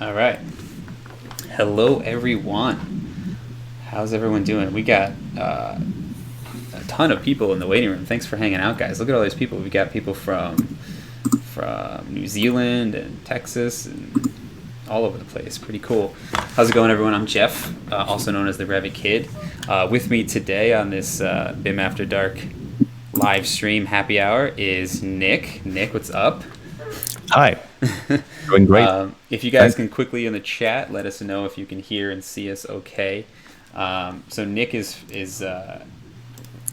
All right. Hello, everyone. How's everyone doing? We got a ton of people in the waiting room. Thanks for hanging out, guys. Look at all these people. We got people from New Zealand and Texas and all over the place. Pretty cool. How's it going, everyone? I'm Jeff, also known as the Revit Kid. With me today on this BIM After Dark live stream happy hour is Nick. Nick, what's up? Hi, doing great. If you guys can quickly in the chat let us know if you can hear and see us okay. So Nick is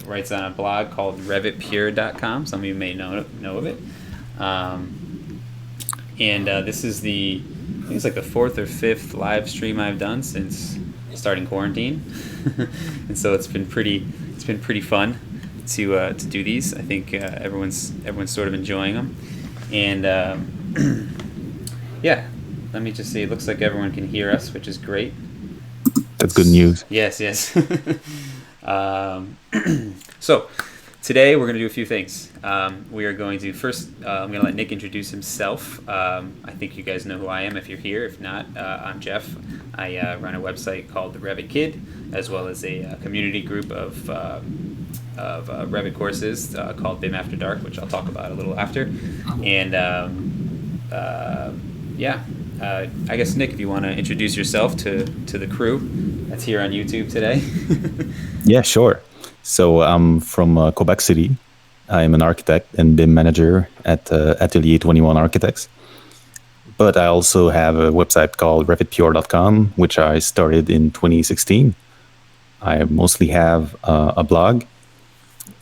writes on a blog called RevitPure.com. Some of you may know of it. And this is I think it's like the fourth or fifth live stream I've done since starting quarantine, and so it's been pretty fun to do these. I think everyone's sort of enjoying them. And yeah, let me just see. It looks like everyone can hear us, which is great. That's good news. Yes. So today we're going to do a few things. We are going to first, I'm going to let Nick introduce himself. I think you guys know who I am if you're here. If not, I'm Jeff. I run a website called The Revit Kid, as well as a community group of Revit courses called BIM After Dark, which I'll talk about a little after. And I guess Nick, if you want to introduce yourself to the crew that's here on YouTube today. Yeah, sure. So I'm from Quebec City. I'm an architect and BIM manager at Atelier 21 Architects. But I also have a website called RevitPure.com, which I started in 2016. I mostly have a blog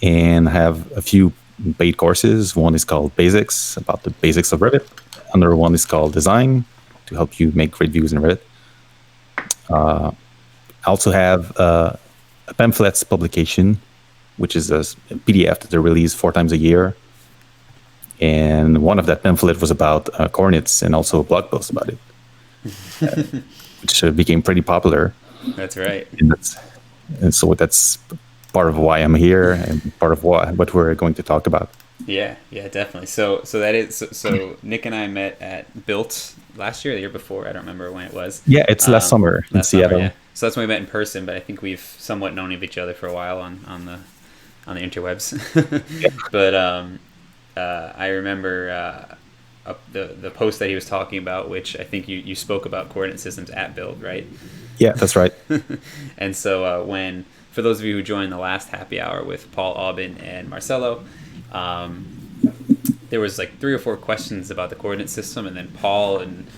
and have a few paid courses. One is called Basics, about the basics of Revit. Another one is called Design, to help you make great views in Revit. I also have a Pamphlets publication, which is a PDF that they release 4 times a year. And one of that pamphlet was about coordinates, and also a blog post about it, which became pretty popular. That's right. And so that's part of why I'm here and part of what we're going to talk about. Yeah, definitely. So Nick and I met at Built last year, or the year before. I don't remember when it was. Yeah, it's last summer in Seattle. Yeah. So that's when we met in person, but I think we've somewhat known of each other for a while on the interwebs. Yeah. But I remember the post that he was talking about, which I think you spoke about coordinate systems at Build, right? Yeah, that's right. And so for those of you who joined the last happy hour with Paul Aubin and Marcelo, there was like 3 or 4 questions about the coordinate system, and then Paul and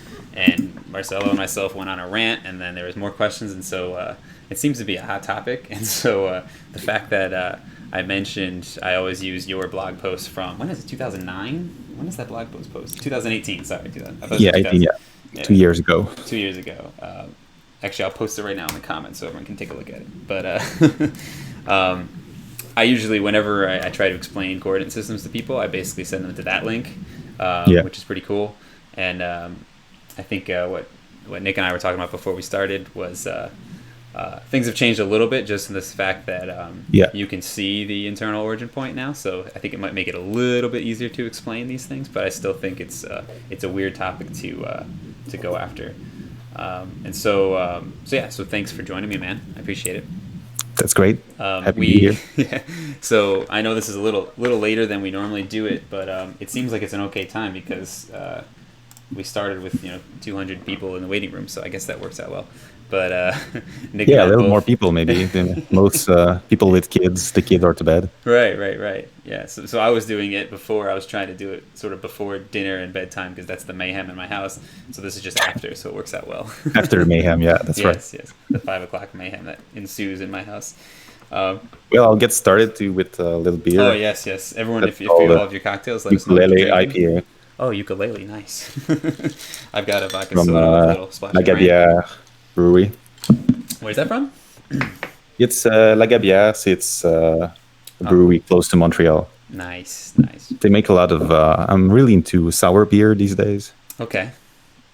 Marcelo and myself went on a rant, and then there was more questions, and so it seems to be a hot topic. And so the fact that I mentioned I always use your blog post from, when is it, 2009? When is that blog post posted? 2018, sorry. 18, yeah. 2 years ago. 2 years ago. Actually, I'll post it right now in the comments so everyone can take a look at it. But I usually, whenever I try to explain coordinate systems to people, I basically send them to that link, which is pretty cool. And I think what Nick and I were talking about before we started was things have changed a little bit, just in this fact that you can see the internal origin point now. So I think it might make it a little bit easier to explain these things, but I still think it's a weird topic to go after. So thanks for joining me, man. I appreciate it. That's great. Happy to be here. Yeah. So I know this is a little later than we normally do it, but it seems like it's an okay time because we started with 200 people in the waiting room, so I guess that works out well. But Nick, a little more people maybe than most people with kids. The kids are to bed. Right. Yeah. So I was doing it before. I was trying to do it sort of before dinner and bedtime because that's the mayhem in my house. So this is just after, so it works out well. After mayhem, yeah, that's right. Yes. The 5 o'clock mayhem that ensues in my house. Well, I'll get started with a little beer. Oh yes. Everyone, if you all have your cocktails, let us know. Ukulele IPA. Oh, ukulele, nice. I've got a vodka From soda with a little splash La of rain. Gabière Brewery. Where's that from? It's La Gabière. It's a brewery close to Montreal. Nice. They make a lot of. I'm really into sour beer these days. Okay.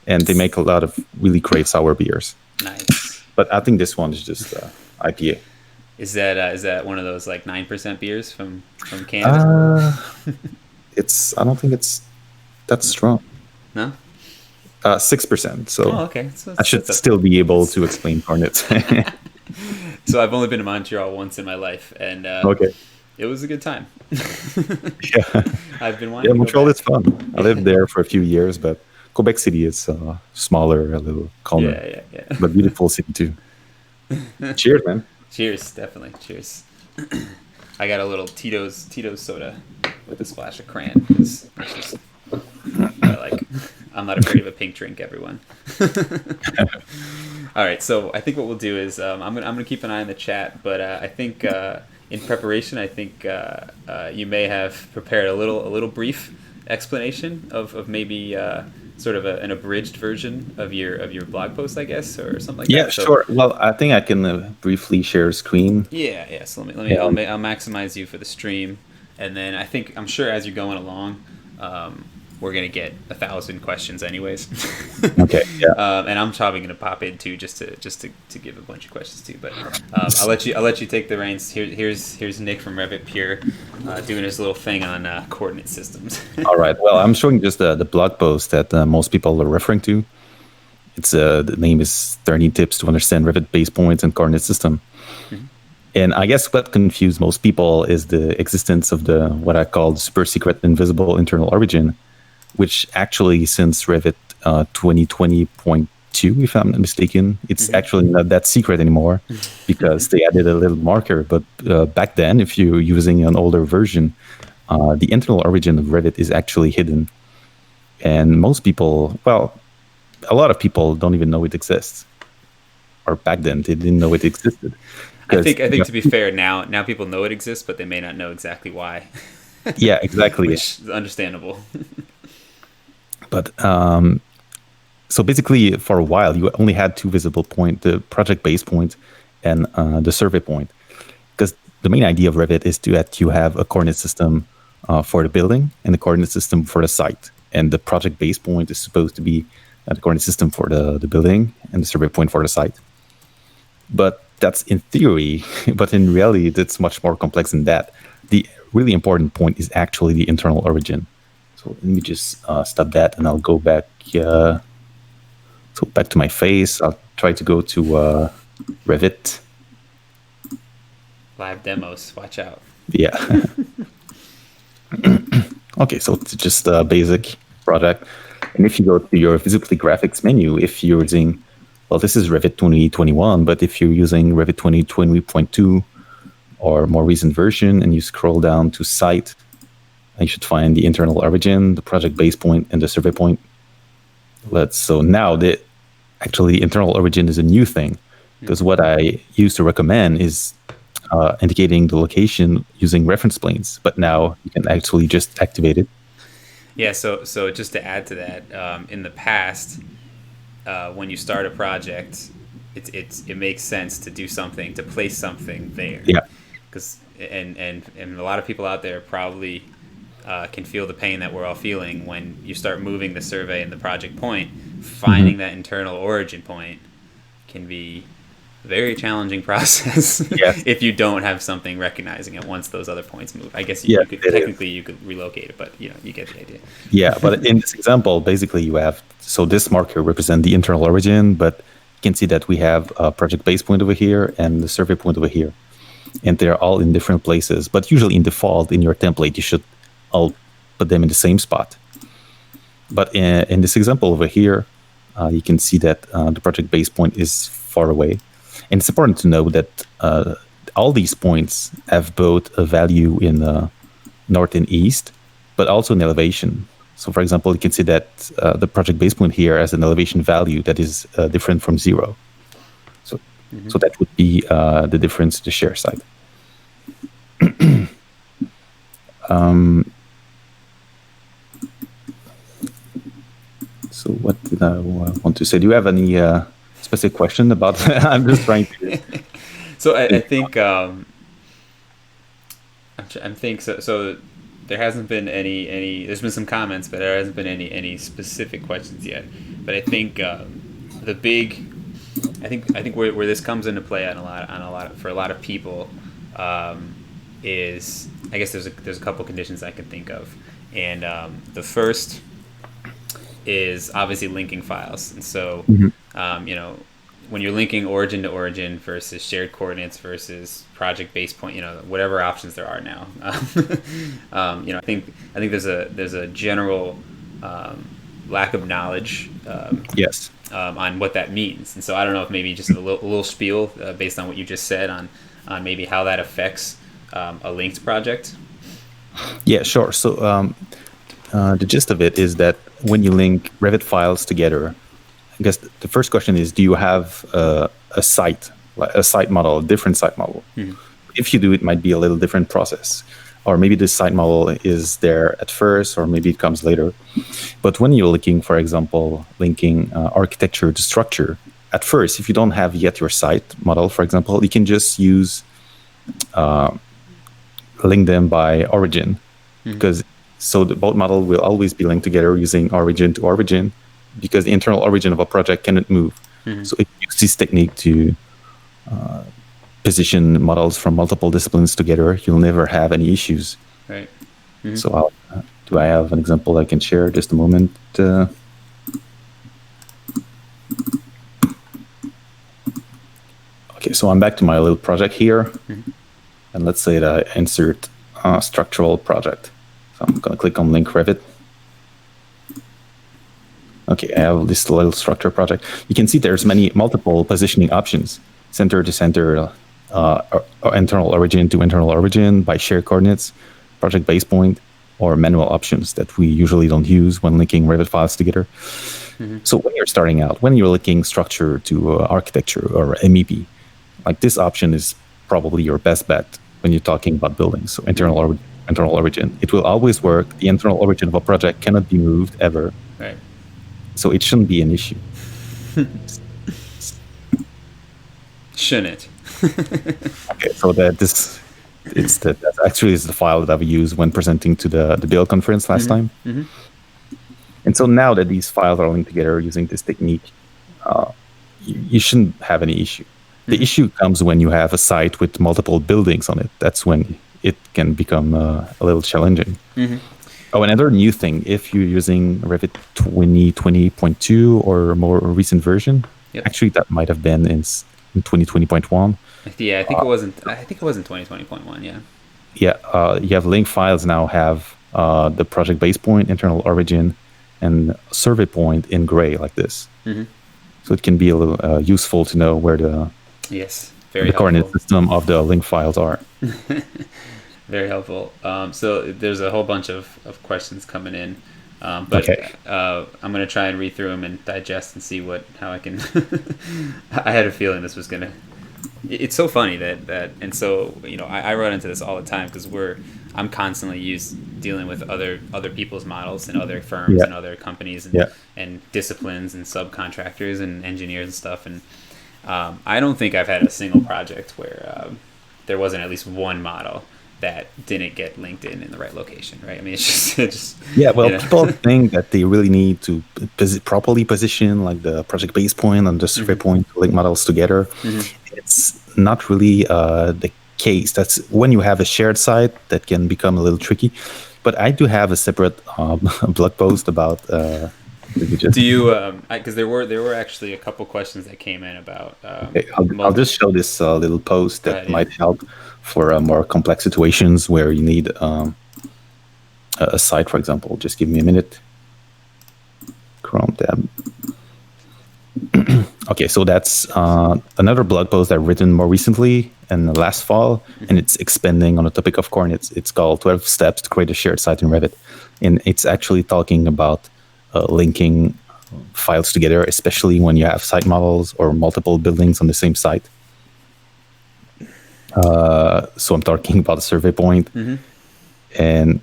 And they make a lot of really great sour beers. Nice. But I think this one is just IPA. Is that one of those like 9% beers from Canada? I don't think it's that strong. No? 6%. So okay. So I should still be able to explain coordinates. So I've only been to Montreal once in my life, and Okay. it was a good time. Yeah. I've been wanting Yeah, to go Montreal back. is fun. I lived there for a few years, but Quebec City is smaller, a little calmer, Yeah, yeah, but beautiful city too. Cheers, man. Cheers, definitely. Cheers. I got a little Tito's soda with a splash of cran because that's just what I like. I'm not afraid of a pink drink, everyone. All right, so I think what we'll do is I'm gonna keep an eye on the chat, but I think in preparation, I think you may have prepared a little brief explanation of maybe sort of an abridged version of your blog post, I guess, or something like Yeah, that. So sure. Well, I think I can briefly share screen. yeah. So And, I'll maximize you for the stream, and then I'm sure as you're going along, we're gonna get 1,000 questions anyways. okay. Yeah. And I'm probably gonna pop in too, just to give a bunch of questions too. But I'll let you take the reins. Here's Nick from RevitPure doing his little thing on coordinate systems. All right. Well, I'm showing just the blog post that most people are referring to. It's the name is 30 Tips to Understand Revit Base Points and Coordinate System. Mm-hmm. And I guess what confused most people is the existence of the what I call super secret invisible internal origin, which actually since Revit 2020.2, if I'm not mistaken, it's actually not that secret anymore because they added a little marker. But back then, if you're using an older version, the internal origin of Revit is actually hidden. And most people, well, a lot of people don't even know it exists. Or back then, they didn't know it existed. I think to be fair, now people know it exists, but they may not know exactly why. Yeah, exactly. Which is understandable. But so basically, for a while, you only had two visible points: the project base point and the survey point. Because the main idea of Revit is that you have a coordinate system for the building and a coordinate system for the site. And the project base point is supposed to be the coordinate system for the building and the survey point for the site. But that's in theory, but in reality, it's much more complex than that. The really important point is actually the internal origin. So let me just stop that, and I'll go back. So back to my face. I'll try to go to Revit. Live demos. Watch out. Yeah. Okay, so it's just a basic product. And if you go to your Visibly Graphics menu, if you're using, well, this is Revit 2021, but if you're using Revit 2020.2 or more recent version, and you scroll down to Site, you should find the internal origin, the project base point, and the survey point. So now the internal origin is a new thing, because what I used to recommend is indicating the location using reference planes, but now you can actually just activate it. Yeah, so just to add to that, in the past, when you start a project, it makes sense to do something, to place something there. Yeah. Because and a lot of people out there probably can feel the pain that we're all feeling when you start moving the survey and the project point. Finding that internal origin point can be a very challenging process if you don't have something recognizing it once those other points move. I guess you could relocate it, but you get the idea. Yeah, but in this example, basically you have, so this marker represents the internal origin, but you can see that we have a project base point over here and the survey point over here. And they're all in different places, but usually in default in your template, you should all put them in the same spot. But in this example over here, you can see that the project base point is far away. And it's important to know that all these points have both a value in north and east, but also an elevation. So for example, you can see that the project base point here has an elevation value that is different from 0. So that would be the difference to the share side. So what did I want to say? Do you have any specific question about that? I'm just trying to... So I think I'm thinking so there hasn't been any there's been some comments, but there hasn't been any specific questions yet. But I think the big I think where this comes into play for a lot of people is, I guess there's a couple conditions I can think of, and the first is obviously linking files. And so, you know, when you're linking origin to origin versus shared coordinates versus project base point, you know, whatever options there are now, you know, I think there's a general lack of knowledge Yes. On what that means. And so I don't know if maybe just a little spiel based on what you just said on maybe how that affects a linked project. Yeah, sure. So the gist of it is that when you link Revit files together, I guess the first question is, do you have a site model, a different site model? If you do, it might be a little different process. Or maybe the site model is there at first, or maybe it comes later. But when you're linking, for example, architecture to structure, at first, if you don't have yet your site model, for example, you can just use link them by origin, because so the both model will always be linked together using origin to origin, because the internal origin of a project cannot move. So if you use this technique to position models from multiple disciplines together, you'll never have any issues. Right. So do I have an example I can share? Just a moment. Okay, so I'm back to my little project here. And let's say that I insert structural project. So I'm going to click on link Revit. Okay, I have this little structure project. You can see there's multiple positioning options: center to center, or internal origin to internal origin, by shared coordinates, project base point, or manual options that we usually don't use when linking Revit files together. So when you're starting out, when you're linking structure to architecture or MEP, like this option is probably your best bet when you're talking about buildings. So internal origin, it will always work. The internal origin of a project cannot be moved ever. Right. So it shouldn't be an issue. Shouldn't. Okay, so that actually is the file that we used when presenting to the Build conference last time. And so now that these files are linked together using this technique, you shouldn't have any issue. The issue comes when you have a site with multiple buildings on it. That's when it can become a little challenging. Oh, another new thing, if you're using Revit 2020.2 or more recent version, actually that might have been in 2020.1. Yeah, I think it wasn't. I think it was in 2020.1. Yeah. Yeah, you have link files now have the project base point, internal origin, and survey point in gray like this. So it can be a little useful to know where the coordinate system of the link files are. Very helpful. So there's a whole bunch of questions coming in, but I'm going to try and read through them and digest and see how I can. I had a feeling this was going to. It's so funny that and so you know I run into this all the time because I'm constantly dealing with other people's models and other firms and other companies and disciplines and subcontractors and engineers and stuff, and I don't think I've had a single project where there wasn't at least one model that didn't get linked in the right location, right? I mean, it's just yeah. Well, you know. People think that they really need to properly position like the project base point and the survey point to link models together. It's not really the case. That's when you have a shared site that can become a little tricky. But I do have a separate blog post about. Do you? Because there were actually a couple questions that came in about. Okay, I'll just show this little post that might help for more complex situations where you need a site, for example. Just give me a minute. Chrome tab. Okay, so that's another blog post I've written more recently in the last fall, and it's expanding on the topic of coordinates. It's called 12 Steps to Create a Shared Site in Revit. And it's actually talking about linking files together, especially when you have site models or multiple buildings on the same site. So I'm talking about a survey point. And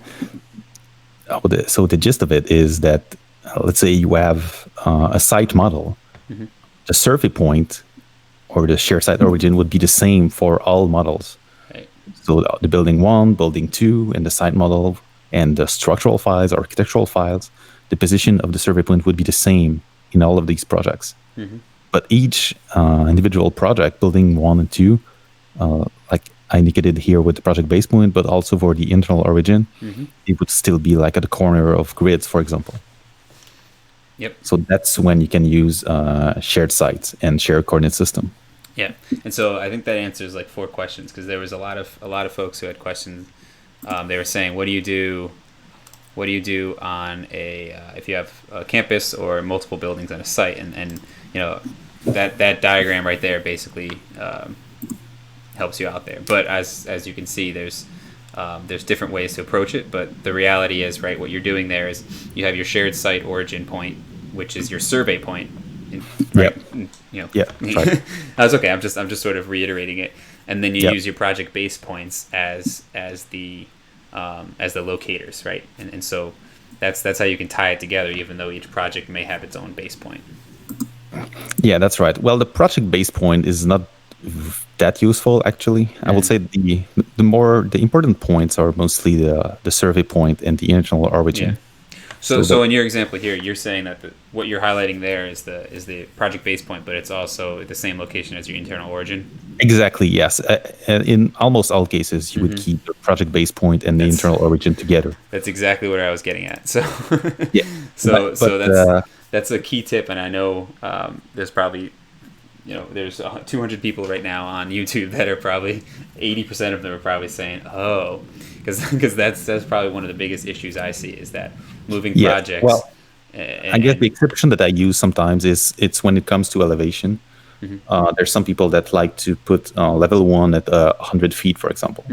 so the gist of it is that, let's say you have a site model. The survey point or the shared site origin would be the same for all models. Right. So the building 1, building 2, and the site model and the structural files, architectural files, the position of the survey point would be the same in all of these projects. But each individual project, building 1 and 2, like I indicated here with the project base point, but also for the internal origin, it would still be like at the corner of grids, for example. Yep. So that's when you can use shared sites and shared coordinate system. Yeah, and so I think that answers like 4 questions, because there was a lot of folks who had questions. They were saying, what do you do? What do you do on a if you have a campus or multiple buildings on a site? And that diagram right there basically helps you out there. But as you can see, there's different ways to approach it. But the reality is, right, what you're doing there is you have your shared site origin point, which is your survey point. Right? Yep. Yeah. Right. That's okay. I'm just sort of reiterating it, and then you use your project base points as the locators, right? And so that's how you can tie it together, even though each project may have its own base point. Yeah, that's right. Well, the project base point is not that useful, actually. I would say the important points are mostly the survey point and the internal origin. Yeah. So in your example here, you're saying that what you're highlighting there is the project base point, but it's also the same location as your internal origin. Exactly. Yes. In almost all cases, you would keep the project base point and the internal origin together. That's exactly what I was getting at. So yeah. So that's a key tip, and I know there's probably there's 200 people right now on YouTube that are probably 80% of them are probably saying, oh, because that's probably one of the biggest issues I see, is that moving projects. Well, I guess the exception that I use sometimes is it's when it comes to elevation. There's some people that like to put level 1 at 100 feet, for example.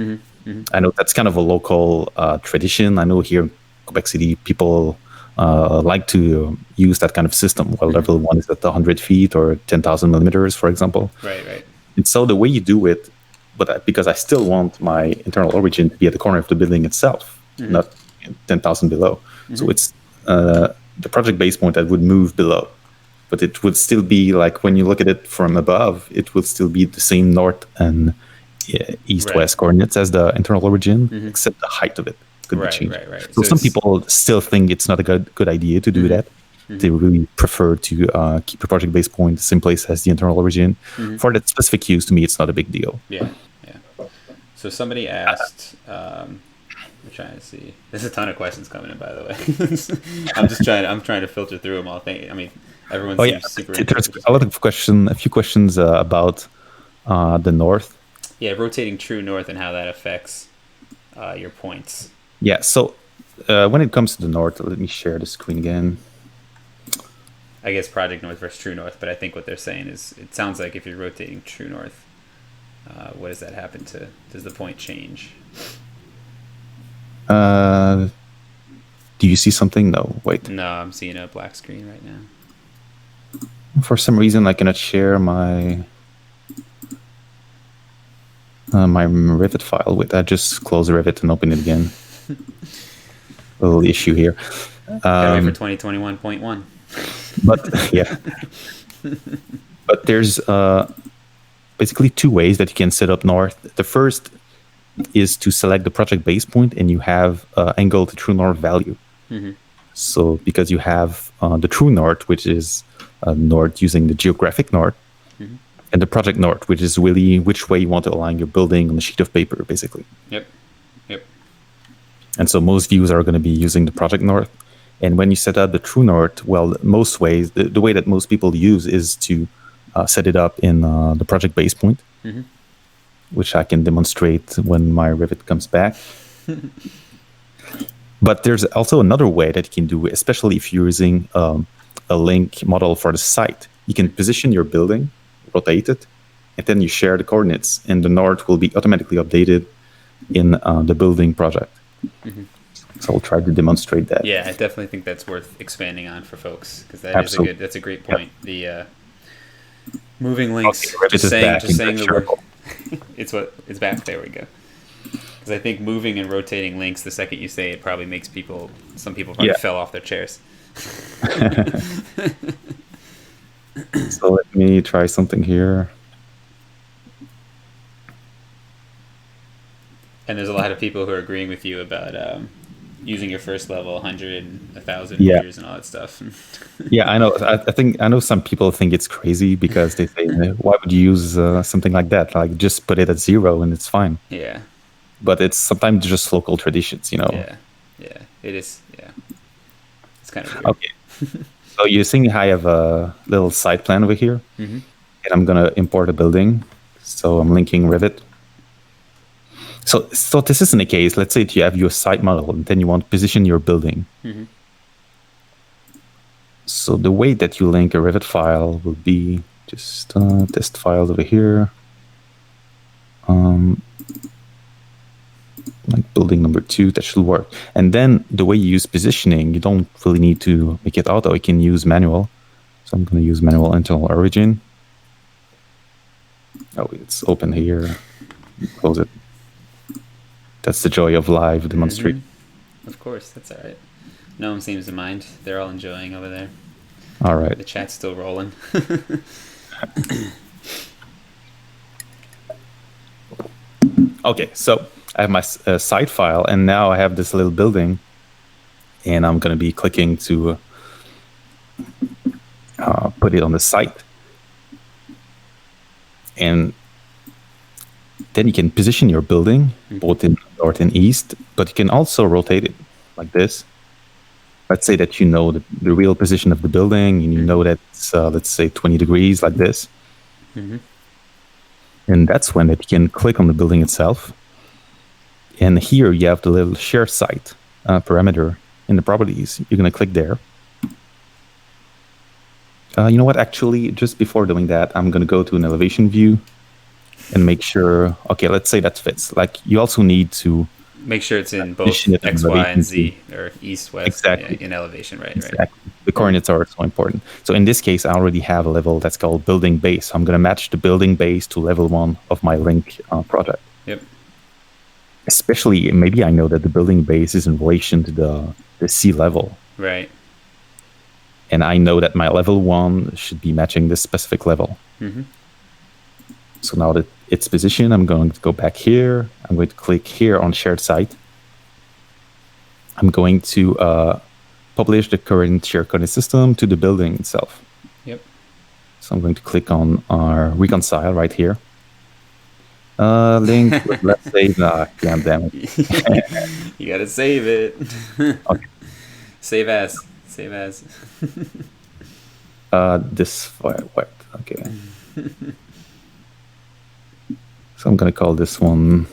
I know that's kind of a local tradition. I know here in Quebec City, people like to use that kind of system, where level 1 is at 100 feet or 10,000 millimeters, for example. Right. And so the way you do it, but because I still want my internal origin to be at the corner of the building itself, not 10,000 below. So it's the project base point that would move below. But it would still be like, when you look at it from above, it will still be the same north and east-west coordinates as the internal origin, except the height of it could be changed. Right. So some people still think it's not a good idea to do that. They really prefer to keep the project base point the same place as the internal origin. For that specific use, to me, it's not a big deal. Yeah. So somebody asked, I'm trying to see. There's a ton of questions coming in, by the way. I'm trying to filter through them all. Everyone seems super interested. There's a few questions about the north. Yeah, rotating true north and how that affects your points. Yeah, so when it comes to the north, let me share the screen again. I guess project north versus true north, but I think what they're saying is, it sounds like if you're rotating true north, what does that happen to? Does the point change? Do you see something? No, wait. No, I'm seeing a black screen right now. For some reason, I cannot share my my Revit file with. I just close Revit and open it again. A little issue here. Gotta wait for 2021.1. But yeah, but there's basically 2 ways that you can set up north. The first is to select the project base point, and you have angle to true north value. So because you have the true north, which is north using the geographic north, and the project north, which is really which way you want to align your building on a sheet of paper, basically. Yep. And so most views are going to be using the project north. And when you set up the true north, well, most ways, the way that most people use is to set it up in the project base point, which I can demonstrate when my Revit comes back. But there's also another way that you can do, especially if you're using a link model for the site. You can position your building, rotate it, and then you share the coordinates, and the north will be automatically updated in the building project. So I'll try to demonstrate that. Yeah, I definitely think that's worth expanding on for folks, because that's a great point. Yep. The moving links, just saying the word. It's back. There we go. Because I think moving and rotating links, the second you say it, probably makes some people probably fell off their chairs. So let me try something here. And there's a lot of people who are agreeing with you about using your first level 100 and 1,000 meters and all that stuff. Yeah, I know. I know some people think it's crazy, because they say, why would you use something like that? Like, just put it at 0 and it's fine. Yeah. But it's sometimes just local traditions, Yeah, it is. Yeah. It's kind of weird. Okay. So you think I have a little site plan over here, Mm-hmm. and I'm gonna import a building. So I'm linking Revit. So this isn't the case. Let's say that you have your site model, and then you want to position your building. Mm-hmm. So the way that you link a Revit file will be just test files over here. Like building number 2, that should work. And then the way you use positioning, you don't really need to make it auto. You can use manual. So I'm going to use manual internal origin. Oh, it's open here. Close it. That's the joy of live demonstration. Mm-hmm. Of course, that's all right. No one seems to mind. They're all enjoying over there. All right. The chat's still rolling. Okay, so I have my site file, and now I have this little building, and I'm going to be clicking to put it on the site. And then you can position your building both in north and east, but you can also rotate it like this. Let's say that you know the real position of the building, and you know that it's, let's say, 20 degrees like this. Mm-hmm. And that's when that you can click on the building itself. And here you have the little share site parameter in the properties. You're going to click there. You know what? Actually, just before doing that, I'm going to go to an elevation view and make sure, okay, let's say that fits. Like, you also need to make sure it's in both X, Y, and Z, or east, west, exactly. In elevation, right? Exactly. Right. The coordinates are so important. So in this case, I already have a level that's called building base. So I'm going to match the building base to level 1 of my link project. Yep. Especially, maybe I know that the building base is in relation to the sea level. Right. And I know that my level 1 should be matching this specific level. Mm-hmm. So now that it's positioned, I'm going to go back here. I'm going to click here on shared site. I'm going to publish the current shared coordinate system to the building itself. Yep. So I'm going to click on our reconcile right here. Link, let's say, damn it. You gotta save it. Okay. Save as. Save as. This, what? Okay. So I'm going to call this one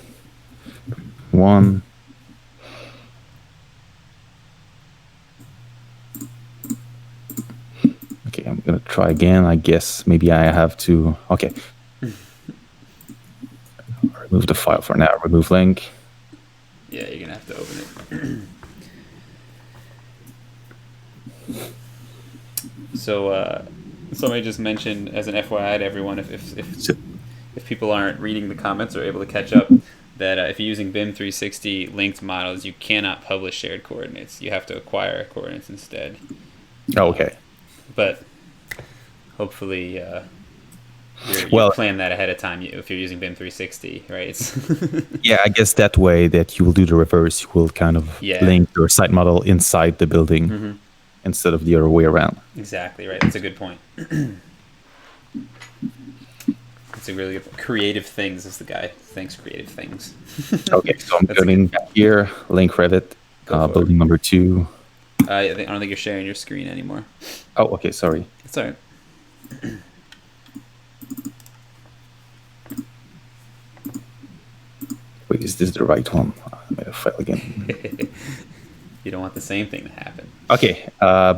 1. Okay, I'm going to try again. I guess maybe I have to... Okay. Remove the file for now. Remove link. Yeah, you're going to have to open it. So, somebody just mentioned, as an FYI to everyone, if people aren't reading the comments or able to catch up, that if you're using BIM 360 linked models, you cannot publish shared coordinates. You have to acquire coordinates instead. Oh, okay. But hopefully you plan that ahead of time if you're using BIM 360, right? Yeah, I guess that way that you will do the reverse. You will kind of link your site model inside the building instead of the other way around. Exactly, right. That's a good point. It's a really good creative things is the guy. Thanks, creative things. Okay, so I'm going back here, link Revit, building number 2. I don't think you're sharing your screen anymore. Oh, okay, sorry. It's all right. Wait, is this the right one? I made a file again. You don't want the same thing to happen. Okay,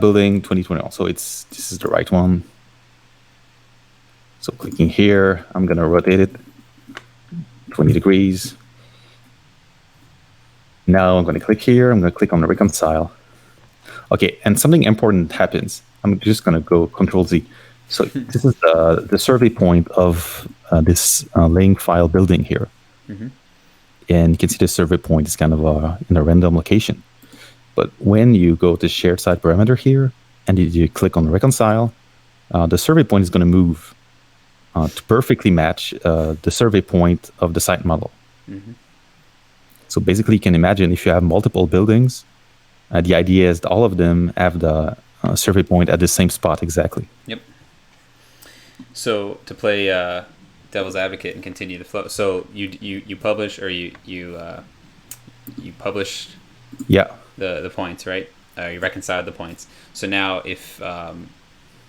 building 2021. So this is the right one. So clicking here, I'm going to rotate it 20 degrees. Now I'm going to click here. I'm going to click on the reconcile. Okay, and something important happens. I'm just going to go Control Z. So this is the survey point of this laying file building here. Mm-hmm. And you can see the survey point is kind of in a random location. But when you go to shared site parameter here, and you click on reconcile, the survey point is going to move to perfectly match the survey point of the site model. Mm-hmm. So basically, you can imagine if you have multiple buildings, the idea is that all of them have the survey point at the same spot exactly. Yep. So to play devil's advocate and continue the flow, so you publish or you publish the points, right? you reconciled the points. So now if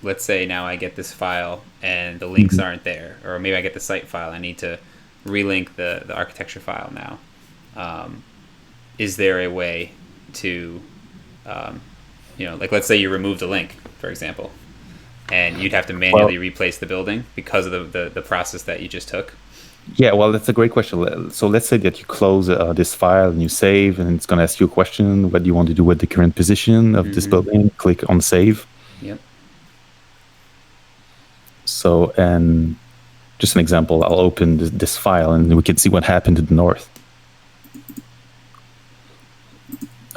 let's say now I get this file and the links aren't there, or maybe I get the site file, I need to relink the architecture file now. Is there a way to, like let's say you remove the link, for example, and you'd have to manually replace the building because of the process that you just took? Yeah, well, that's a great question. So let's say that you close this file and you save, and it's going to ask you a question: what do you want to do with the current position of this building? Click on save. Yep. So, and just an example, I'll open this file and we can see what happened to the north.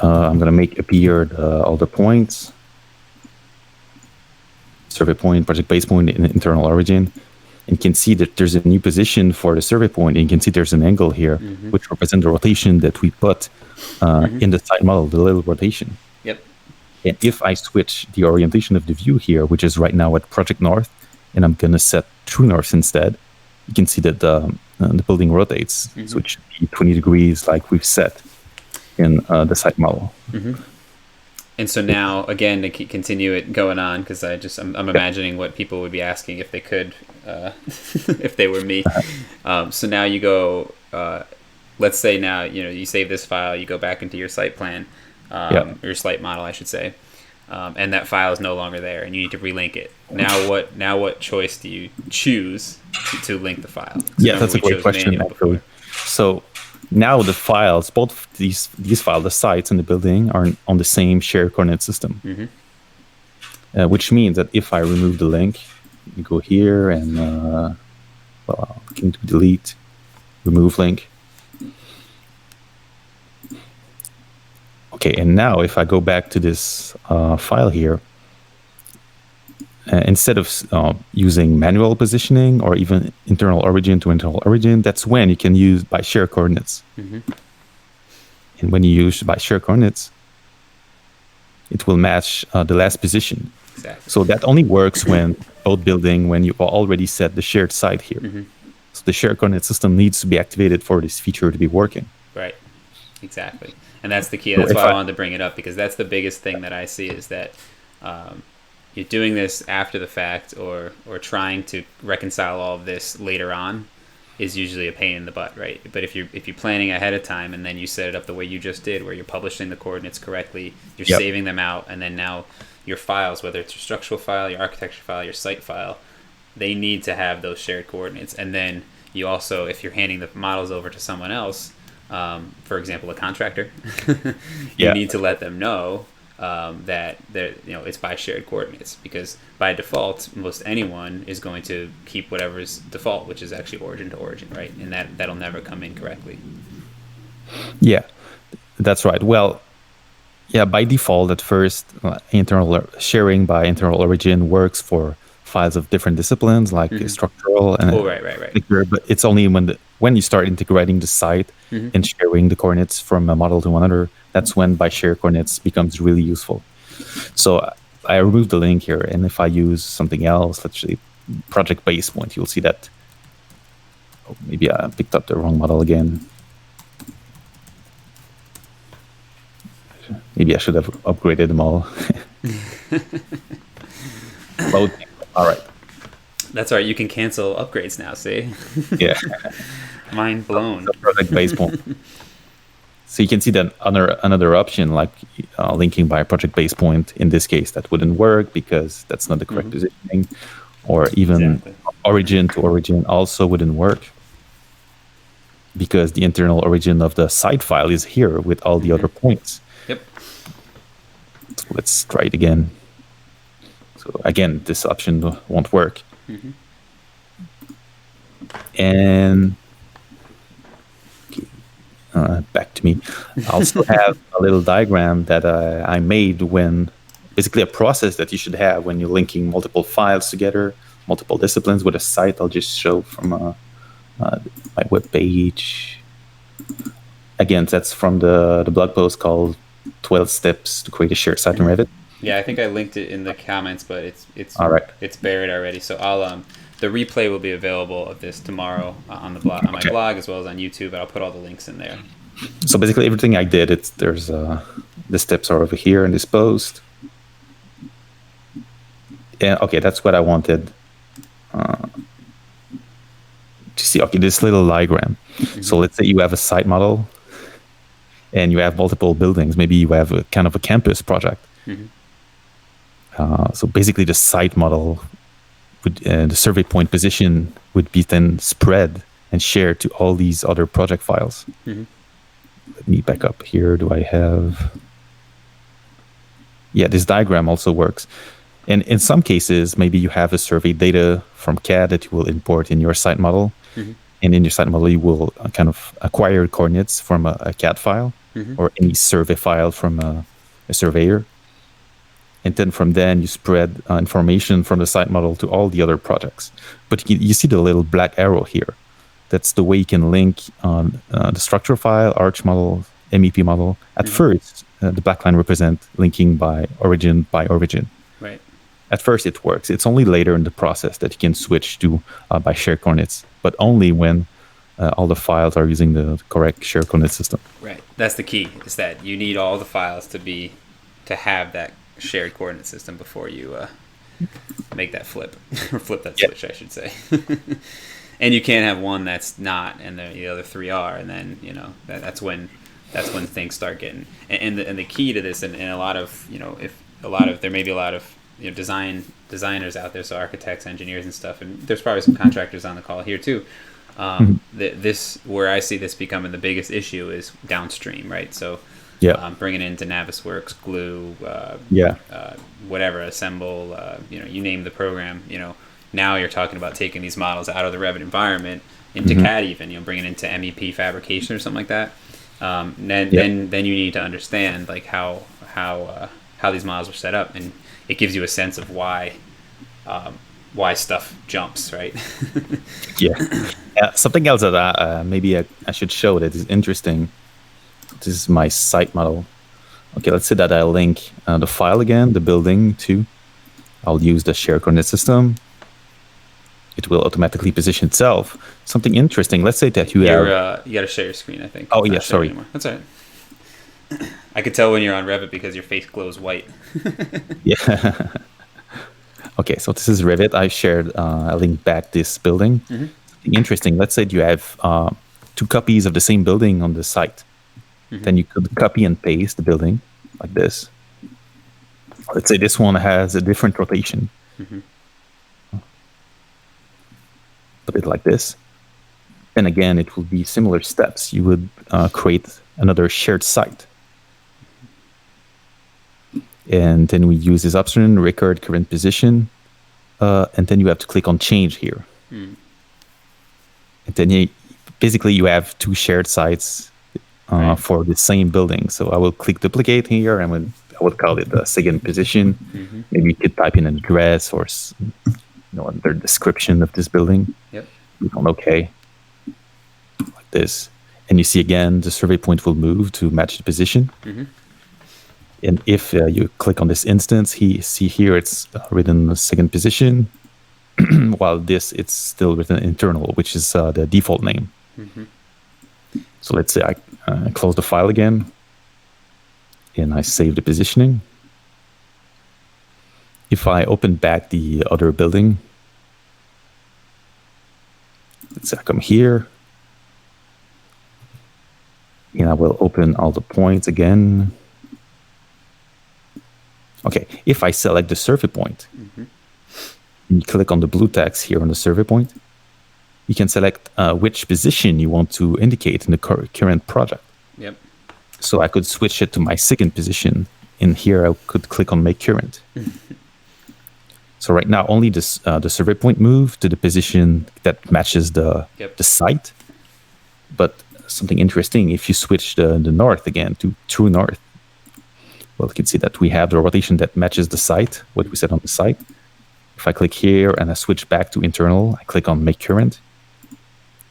I'm going to make appear all the points: survey point, project base point, and internal origin. And you can see that there's a new position for the survey point, and you can see there's an angle here, which represents the rotation that we put in the site model, the little rotation. Yep. And if I switch the orientation of the view here, which is right now at project north, and I'm going to set true north instead, you can see that the building rotates. So it should be 20 degrees like we've set in the site model. And so now, again, to continue it going on, because I'm imagining what people would be asking if they could, if they were me. So now you go, let's say now, you save this file, you go back into your site plan, your site model, I should say, and that file is no longer there, and you need to relink it. Now what choice do you choose to link the file? Yeah, that's a great question, actually. So now the files, both these files, the sites and the building, are on the same shared coordinate system. Which means that if I remove the link, you go here and I can delete, remove link. Okay, and now if I go back to this file here, instead of using manual positioning or even internal origin to internal origin, that's when you can use by shared coordinates. And when you use by shared coordinates, it will match the last position. Exactly. So that only works when you already set the shared site here. So the shared coordinate system needs to be activated for this feature to be working. Right. Exactly. And that's the key. That's why I wanted to bring it up, because that's the biggest thing that I see is that you're doing this after the fact, or trying to reconcile all of this later on is usually a pain in the butt, right? But if you're planning ahead of time and then you set it up the way you just did, where you're publishing the coordinates correctly, you're saving them out, and then now your files, whether it's your structural file, your architecture file, your site file, they need to have those shared coordinates. And then you also, if you're handing the models over to someone else, for example, a contractor, you need to let them know that it's by shared coordinates, because by default most anyone is going to keep whatever's default, which is actually origin to origin, right? And that'll never come in correctly. Yeah, that's right. Well, yeah, by default at first, internal sharing by internal origin works for files of different disciplines like structural and right. But it's only when you start integrating the site and sharing the coordinates from a model to another, that's when by shared coordinates becomes really useful. So I removed the link here, and if I use something else, let's say project base point, you'll see that maybe I picked up the wrong model again. Maybe I should have upgraded them all. All right. That's all right. You can cancel upgrades now, see? Yeah. Mind blown. Project base point. So you can see that another option, like linking by project base point, in this case, that wouldn't work because that's not the correct positioning. Or even origin to origin also wouldn't work, because the internal origin of the site file is here with all the other points. Yep. So let's try it again. So again, this option won't work. And back to me. I also have a little diagram that I made when, basically a process that you should have when you're linking multiple files together, multiple disciplines with a site. I'll just show from my web page. Again, that's from the blog post called 12 Steps to Create a Shared Site in Revit. Yeah, I think I linked it in the comments, but it's all right. It's buried already. So I'll the replay will be available of this tomorrow on the blog, on my blog, as well as on YouTube. But I'll put all the links in there. So basically everything I did, there's the steps are over here in this post. Yeah, okay, that's what I wanted to see. Okay, this little diagram. Mm-hmm. So let's say you have a site model and you have multiple buildings. Maybe you have a kind of a campus project. Mm-hmm. So basically the site model would, the survey point position would be then spread and shared to all these other project files. Mm-hmm. Let me back up here. Do I have... Yeah, this diagram also works. And in some cases, maybe you have a survey data from CAD that you will import in your site model. Mm-hmm. And in your site model, you will kind of acquire coordinates from a CAD file mm-hmm. or any survey file from a surveyor. And then from then, you spread information from the site model to all the other projects. But you see the little black arrow here. That's the way you can link the structure file, arch model, MEP model. At mm-hmm. first, the black line represents linking by origin. Right. At first, it works. It's only later in the process that you can switch to by shared coordinates, but only when all the files are using the correct shared coordinate system. Right. That's the key, is that you need all the files to have that shared coordinate system before you make that flip, or flip that switch, I should say. And you can't have one that's not, and the other three are, and then that's when things start getting. And the key to this, and a lot of there may be a lot of designers out there, so architects, engineers, and stuff, and there's probably some contractors on the call here too. This where I see this becoming the biggest issue is downstream, right? So bringing it into Navisworks, Glue, whatever, Assemble, you name the program. Now you're talking about taking these models out of the Revit environment into mm-hmm. CAD, even bringing it into MEP fabrication or something like that. Then you need to understand like how these models are set up, and it gives you a sense of why stuff jumps, right? Something else that maybe I should show that is interesting. This is my site model. Okay, let's say that I link the file again, the building to. I'll use the shared coordinate system. It will automatically position itself. Something interesting. Let's say that you have... you got to share your screen, I think. Oh, yeah, sorry. That's all right. I could tell when you're on Revit because your face glows white. Yeah. Okay, so this is Revit. I shared a link back this building. Mm-hmm. Something interesting. Let's say you have 2 copies of the same building on the site. Mm-hmm. Then you could copy and paste the building like this. Let's say this one has a different rotation. Mm-hmm. Put it like this. And again, it will be similar steps. You would create another shared site. And then we use this option, record current position. And then you have to click on change here. Mm. And then basically you have 2 shared sites for the same building. So I will click duplicate here, and I would call it the second position. Mm-hmm. Maybe you could type in an address or under description of this building. Yep. Click on OK. Like this. And you see again, the survey point will move to match the position. Mm-hmm. And if you click on this instance, see here it's written the second position, while it's still written internal, which is the default name. Mm-hmm. So let's say I close the file again, and I save the positioning. If I open back the other building, let's say I come here, and I will open all the points again. Okay, if I select the survey point, mm-hmm. and you click on the blue text here on the survey point, you can select which position you want to indicate in the current project. Yep. So I could switch it to my second position. In here, I could click on make current. So right now, only the survey point moved to the position that matches the site. But something interesting, if you switch the north again to true north, well, you can see that we have the rotation that matches the site, what we set on the site. If I click here and I switch back to internal, I click on make current.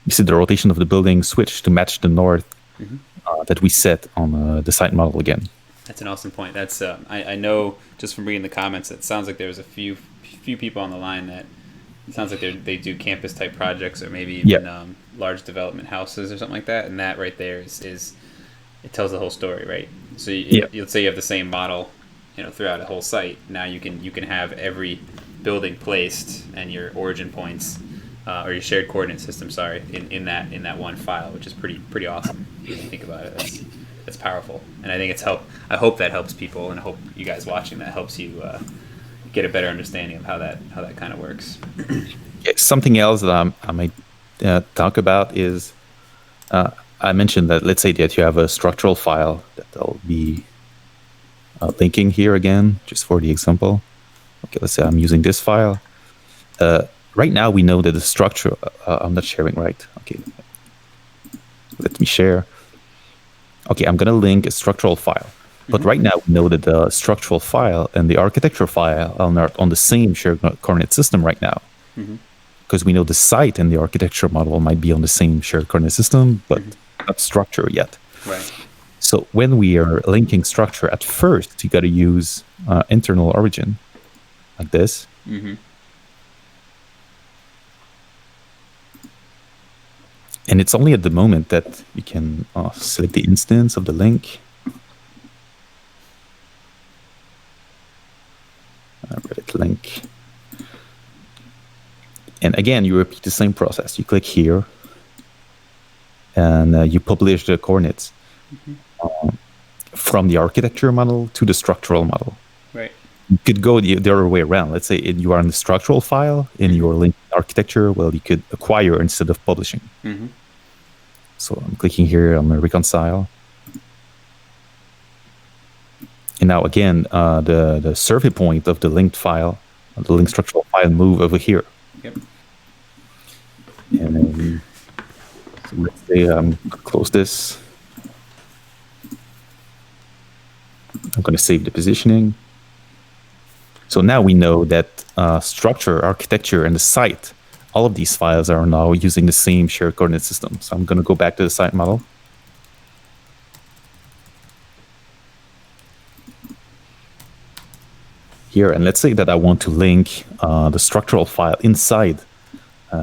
You see the rotation of the building switch to match the north mm-hmm. That we set on the site model again. That's an awesome point. That's I know just from reading the comments, it sounds like there's a few people on the line that it sounds like they do campus type projects, or maybe even large development houses or something like that. And that right there is it tells the whole story, right? So Yeah. let's say you have the same model, throughout a whole site. Now you can have every building placed and your origin points, or your shared coordinate system, sorry, in that one file, which is pretty awesome if you think about it. That's powerful, and I think I hope that helps people, and I hope you guys watching that helps you get a better understanding of how that kind of works. Something else that I might talk about is I mentioned that, let's say that you have a structural file that I'll be linking here again, just for the example. Okay, let's say I'm using this file. Right now, we know that the structure, I'm not sharing, right? Okay, let me share. Okay, I'm going to link a structural file. But right now, we know that the structural file and the architecture file are not on the same shared coordinate system right now. Because we know the site and the architecture model might be on the same shared coordinate system, but not structure yet. Right. So when we are linking structure, at first, you got to use internal origin, like this. And it's only at the moment that you can select the instance of the link. Revit link. And again, you repeat the same process. You click here, and you publish the coordinates from the architecture model to the structural model. Right. You could go the other way around. Let's say you are in the structural file, in your link architecture, well, you could acquire instead of publishing. So I'm clicking here on the reconcile. And now again, the survey point of the linked file, the linked structural file, move over here. Yep. And then, so let's say close this. I'm going to save the positioning. So now we know that structure, architecture, and the site, all of these files are now using the same shared coordinate system. So I'm going to go back to the site model. Here, and let's say that I want to link the structural file inside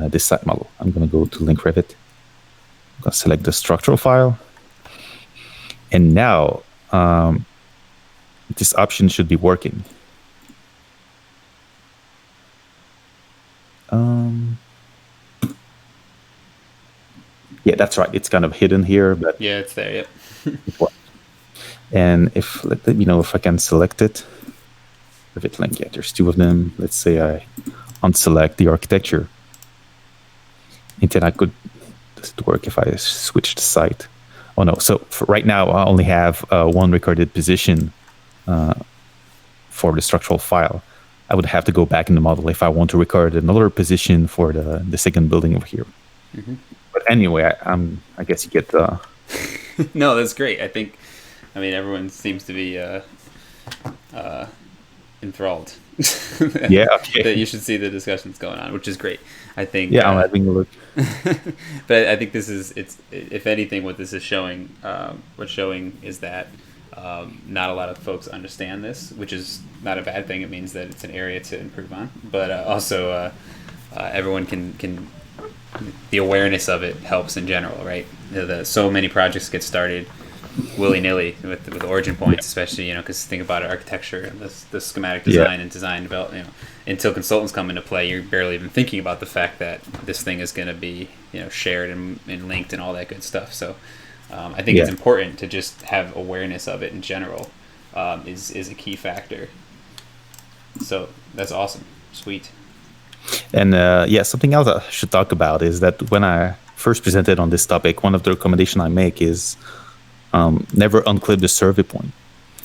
this site model. I'm going to go to link Revit. I'm going to select the structural file. And now this option should be working. Yeah, that's right. It's kind of hidden here, but yeah, it's there. Yep. It works. And if let me know if I can select it. Revit link. Yeah, there's two of them. Let's say I unselect the architecture, and then I could. Does it work if I switch the site? Oh no. So for right now, I only have one recorded position for the structural file. I would have to go back in the model if I want to record another position for the second building over here. But anyway, I guess you get the. No, that's great. I mean, everyone seems to be enthralled. Yeah, okay. That you should see the discussions going on, which is great. I think. Yeah, I'm having a look. But I think it's if anything, what this is showing, what's showing is that not a lot of folks understand this, which is not a bad thing. It means that it's an area to improve on. But also, everyone can. The awareness of it helps in general, right? So many projects get started willy-nilly with origin points, especially, because think about it, architecture and the schematic design and design development, until consultants come into play, you're barely even thinking about the fact that this thing is going to be, shared and linked and all that good stuff. So I think it's important to just have awareness of it in general, is a key factor. So that's awesome. Sweet. And something else I should talk about is that when I first presented on this topic, one of the recommendations I make is never unclip the survey point,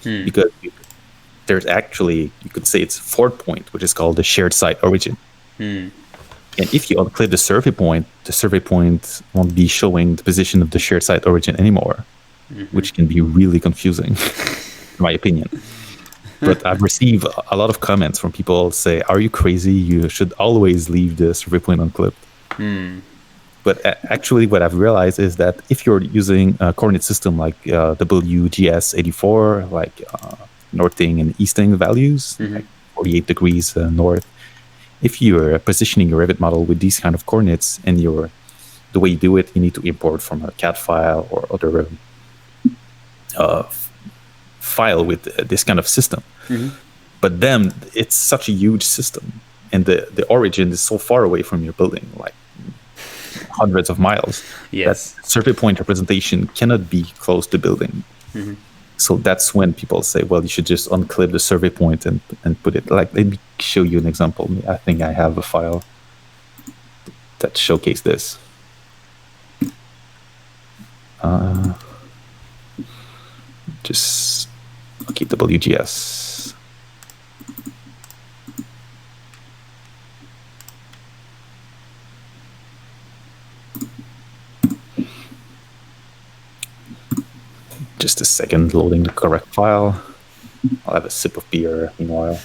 because there's actually, you could say it's a fourth point, which is called the shared site origin. And if you unclip the survey point won't be showing the position of the shared site origin anymore, which can be really confusing, in my opinion. But I've received a lot of comments from people say, "Are you crazy? You should always leave the survey point unclipped." But actually, what I've realized is that if you're using a coordinate system like WGS84, like northing and easting values, like 48 degrees north, if you're positioning your Revit model with these kind of coordinates, and the way you do it, you need to import from a CAD file or other file with this kind of system. But then it's such a huge system, and the origin is so far away from your building, like hundreds of miles, that survey point representation cannot be close to building. So that's when people say, well, you should just unclip the survey point and put it, like, let me show you an example. I think I have a file that showcases this. Okay, WGS. Just a second, loading the correct file. I'll have a sip of beer meanwhile.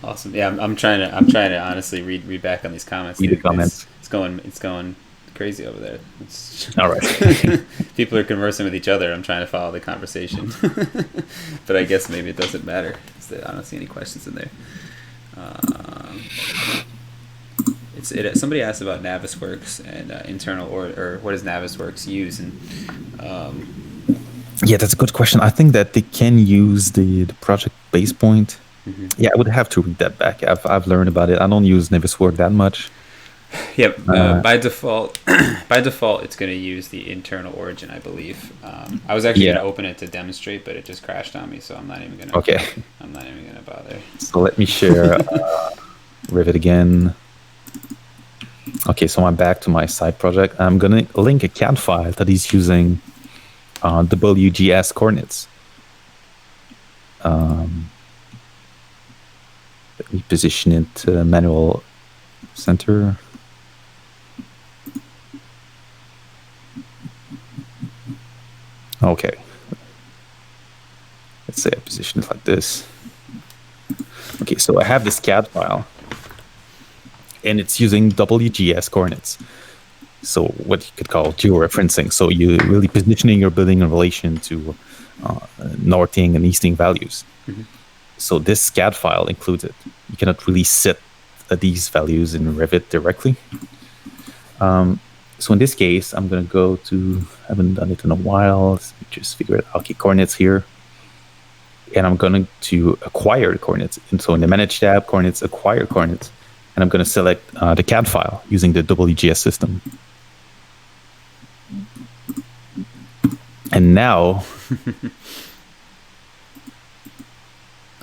Awesome. Yeah, I'm trying to honestly read back on these comments. Read the comments. It's going crazy over there. All right. People are conversing with each other. I'm trying to follow the conversation, but I guess maybe it doesn't matter. I don't see any questions in there. Somebody asked about Navisworks and internal or what does Navisworks use, and yeah, that's a good question. I think that they can use the project base point. Yeah, I would have to read that back. I've learned about it. I don't use Navisworks that much. Yep. By default, it's going to use the internal origin, I believe. I was actually going to open it to demonstrate, but it just crashed on me, so I'm not even going to. Okay. I'm not even going to bother. So let me share Revit again. Okay, so I'm back to my side project. I'm going to link a CAD file that is using WGS coordinates. Let me position it manual center. Okay. Let's say I position it like this. Okay, so I have this CAD file, and it's using WGS coordinates. So what you could call georeferencing. So you're really positioning your building in relation to northing and easting values. So this CAD file includes it. You cannot really set these values in Revit directly. So in this case, I'm going to go to, I haven't done it in a while. Let's just figure it out. Okay, coordinates here. And I'm going to acquire the coordinates. And so in the Manage tab, coordinates, acquire coordinates. And I'm going to select the CAD file using the WGS system. And now...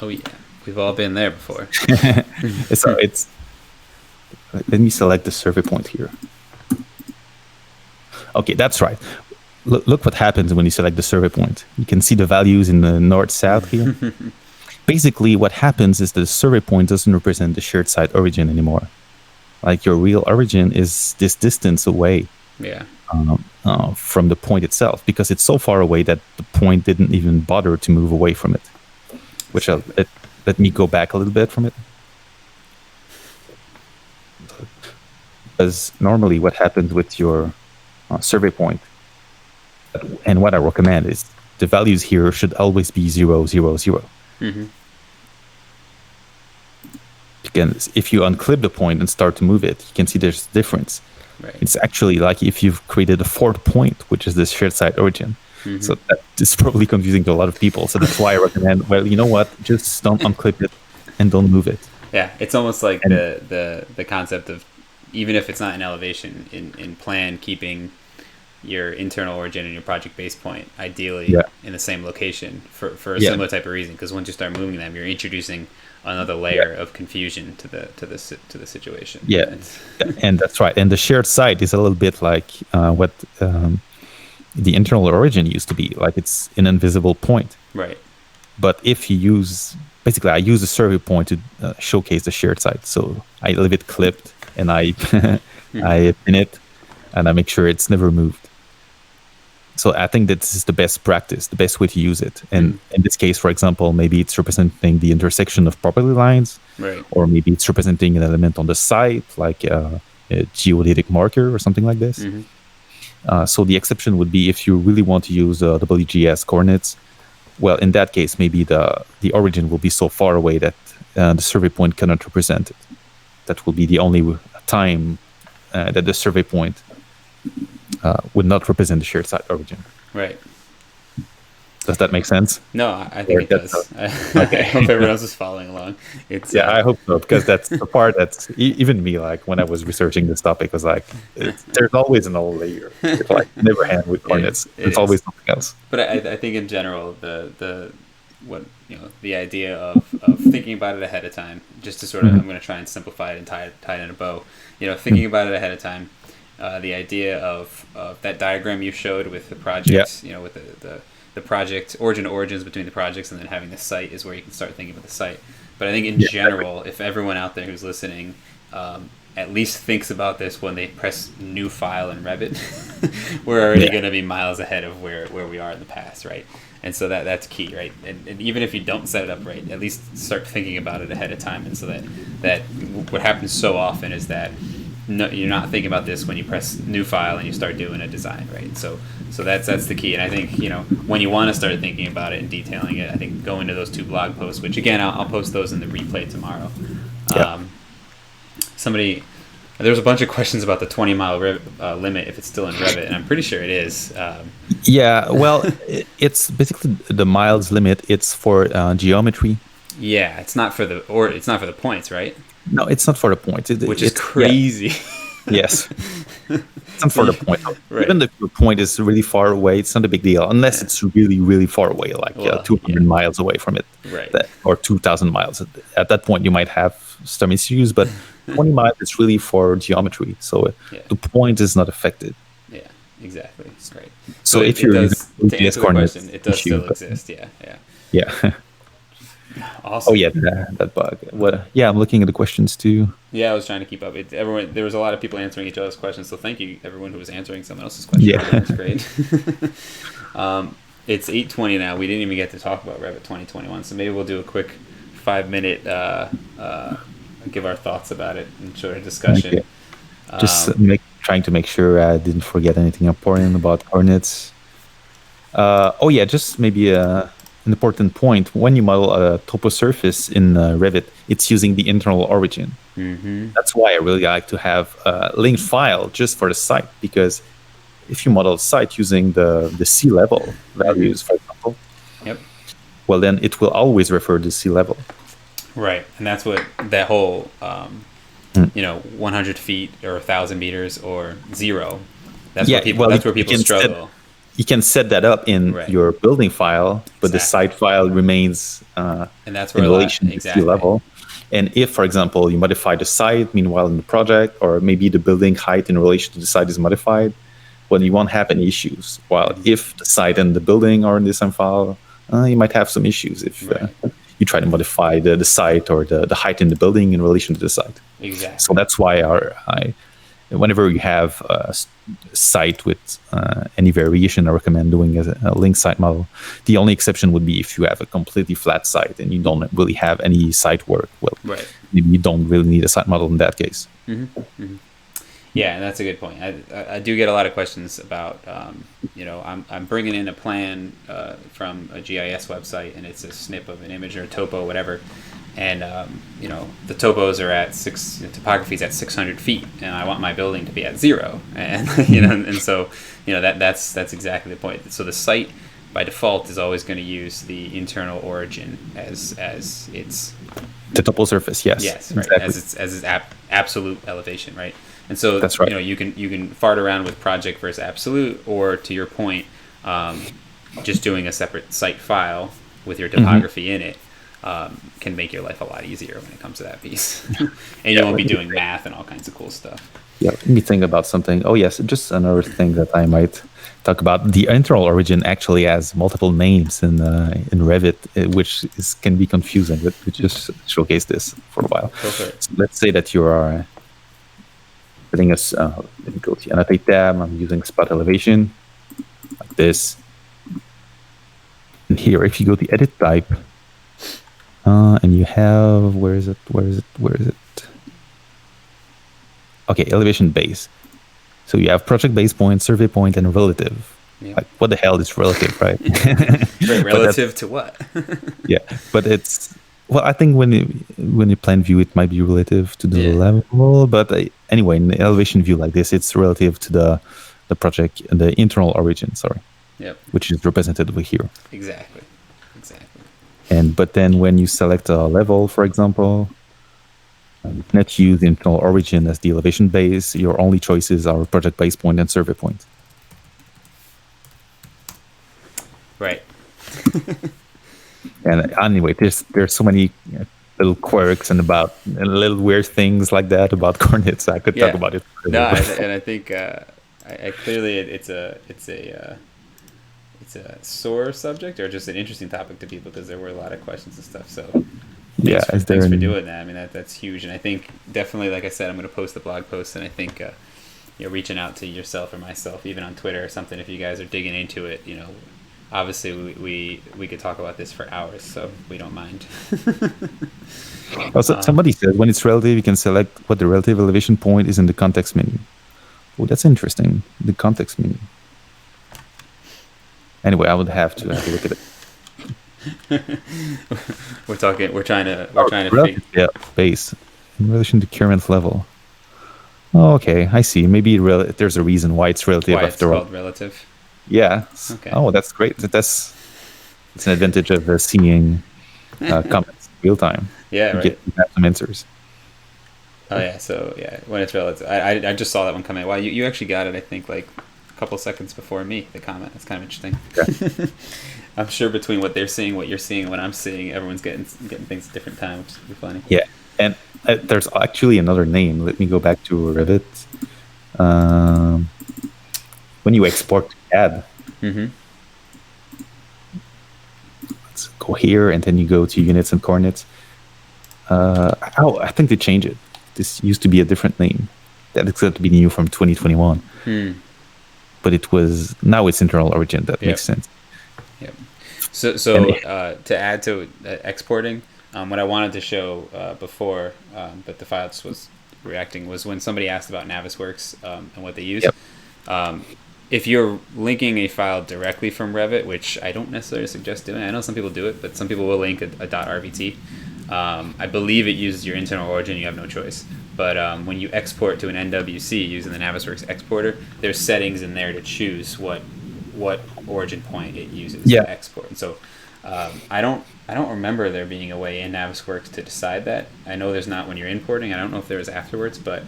Oh, yeah. We've all been there before. It's let me select the survey point here. Okay, that's right. Look what happens when you select the survey point. You can see the values in the north-south here. Basically, what happens is the survey point doesn't represent the shared site origin anymore. Like your real origin is this distance away from the point itself, because it's so far away that the point didn't even bother to move away from it. Which let me go back a little bit from it. Because normally what happens with your survey point, and what I recommend is the values here should always be 0, 0, 0. Because if you unclip the point and start to move it, you can see there's a difference. Right. It's actually like if you've created a fourth point, which is this shared site origin. So that is probably confusing to a lot of people. So that's why I recommend, well, you know what? Just don't unclip it and don't move it. Yeah, it's almost like the concept of, even if it's not in elevation, in plan, keeping your internal origin and your project base point ideally in the same location for a similar type of reason. Because once you start moving them, you're introducing another layer of confusion to the situation. Yeah, and that's right. And the shared site is a little bit like what the internal origin used to be. Like it's an invisible point. Right. But if you use, basically, I use a survey point to showcase the shared site. So I leave it clipped and I I pin it and I make sure it's never moved. So I think that this is the best practice, the best way to use it. And in this case, for example, maybe it's representing the intersection of property lines, right, or maybe it's representing an element on the site, like a geodetic marker or something like this. So the exception would be if you really want to use WGS coordinates. Well, in that case, maybe the origin will be so far away that the survey point cannot represent it. That will be the only time that the survey point would not represent the shared site origin. Right. Does that make sense? No, I think it does. Okay. I hope everyone else is following along. It's I hope so, because that's the part that's even me, like when I was researching this topic, was like, there's always another layer. It's like never hand with coordinates. It's always something else. But I think in general, the idea of thinking about it ahead of time, just to sort of, I'm going to try and simplify it and tie it in a bow. Thinking about it ahead of time. The idea of that diagram you showed with the projects, with the project origins between the projects, and then having the site is where you can start thinking about the site. But I think in general, if everyone out there who's listening at least thinks about this when they press new file in Revit, we're already going to be miles ahead of where we are in the past, right? And so that's key, right? And even if you don't set it up right, at least start thinking about it ahead of time. And so that what happens so often is that you're not thinking about this when you press new file and you start doing a design, right? So that's the key. And I think when you want to start thinking about it and detailing it, I think go into those 2 blog posts, which again I'll post those in the replay tomorrow. There was a bunch of questions about the 20-mile limit, if it's still in Revit, and I'm pretty sure it is. Well, it's basically the miles limit. It's for geometry. Yeah, it's not for the points, right? No, it's not for the point. Which is crazy. Yeah. Yes. It's not for the point. Right. Even if the point is really far away, it's not a big deal, unless it's really, really far away, like 200 miles away from it. Right. Or 2,000 miles. At that point, you might have some issues, but 20 miles is really for geometry. So the point is not affected. Yeah, exactly. Right. So if you're to answer the question, it does still exist. Yeah. Awesome. Oh yeah, that bug. I'm looking at the questions too. Yeah, I was trying to keep up. There was a lot of people answering each other's questions, so thank you everyone who was answering someone else's questions. Yeah, that was great. It's 8:20 now. We didn't even get to talk about Revit 2021, so maybe we'll do a quick 5-minute give our thoughts about it and sort of discussion. Okay. Just trying to make sure I didn't forget anything important about coordinates. Just maybe an important point. When you model a topo surface in Revit, it's using the internal origin. Mm-hmm. That's why I really like to have a linked file just for the site, because if you model a site using the sea level values, for example, well, then it will always refer to sea level. Right, and that's what that whole 100 feet or 1,000 meters or 0. That's where people struggle. You can set that up in your building file, but the site file remains and that's where in relation to sea level. And if, for example, you modify the site meanwhile in the project, or maybe the building height in relation to the site is modified, well, you won't have any issues. While if the site and the building are in the same file, you might have some issues if you try to modify the site or the height in the building in relation to the site. Exactly. So that's why whenever you have a site with any variation, I recommend doing a linked site model. The only exception would be if you have a completely flat site and you don't really have any site work. Well, maybe you don't really need a site model in that case. Mm-hmm. Mm-hmm. Yeah, and that's a good point. I do get a lot of questions about, I'm bringing in a plan from a GIS website, and it's a snip of an image or a topo, whatever. And, the topos are at topography's at 600 feet, and I want my building to be at 0. And, and so, that's exactly the point. So the site, by default, is always going to use the internal origin as its... The topo surface, yes. Yes, right, exactly. as its absolute elevation, right? And so, that's right. You can fart around with project versus absolute, or to your point, just doing a separate site file with your topography in it can make your life a lot easier when it comes to that piece. And you won't be doing math and all kinds of cool stuff. Yeah, let me think about something. Oh yes, just another thing that I might talk about. The internal origin actually has multiple names in Revit, which can be confusing. But we just showcase this for a while. So let's say that you are setting us. Let me go to the annotate tab. I'm using spot elevation like this. And here, if you go to edit type, and you have where is it? Okay, elevation base. So you have project base point, survey point, and relative. Yeah. Like, what the hell is relative, right? Right, relative to what? Yeah, but it's... Well, I think when you plan view, it might be relative to the level. But anyway, in the elevation view like this, it's relative to the project, the internal origin, sorry. Yep. which is represented over here. Exactly. But then when you select a level, for example, let's use internal origin as the elevation base. Your only choices are project base point and survey point. Right. And anyway, there's so many little quirks and little weird things like that about coordinates. I could talk about it further. No, and I think I clearly it's a sore subject or just an interesting topic to people because there were a lot of questions and stuff. So thanks for doing that. I mean that's huge, and I think definitely, like I said, I'm going to post the blog post, and I think reaching out to yourself or myself, even on Twitter or something, if you guys are digging into it, obviously we could talk about this for hours, so we don't mind. Also, somebody said when it's relative, you can select what the relative elevation point is in the context menu. Oh, that's interesting. The context menu. Anyway, I would have to look at it. We're trying to figure base in relation to current level. Oh, okay, I see. Maybe there's a reason why it's relative. Why it's called relative. Yeah. Okay. Oh, that's great. It's an advantage of seeing comments real time. Yeah, you right. Get some answers. Oh yeah. So yeah, when it's relative, I just saw that one come in. Wow, you actually got it. I think like a couple seconds before me. The comment. That's kind of interesting. Yeah. I'm sure between what they're seeing, what you're seeing, what I'm seeing, everyone's getting things at different times, which would be funny. Yeah, and there's actually another name. Let me go back to Revit. When you export to CAD, let's go here, and then you go to units and coordinates. I think they changed it. This used to be a different name. That is going to be new from 2021. But now it's internal origin. That makes sense. Yep. So to add to exporting, what I wanted to show before that the files was reacting was when somebody asked about Navisworks and what they use. Yep. If you're linking a file directly from Revit, which I don't necessarily suggest doing, I know some people do it, but some people will link a .rvt. I believe it uses your internal origin. You have no choice. But when you export to an NWC using the Navisworks exporter, there's settings in there to choose what origin point it uses to export. And so I don't remember there being a way in Navisworks to decide that. I know there's not when you're importing. I don't know if there is afterwards, but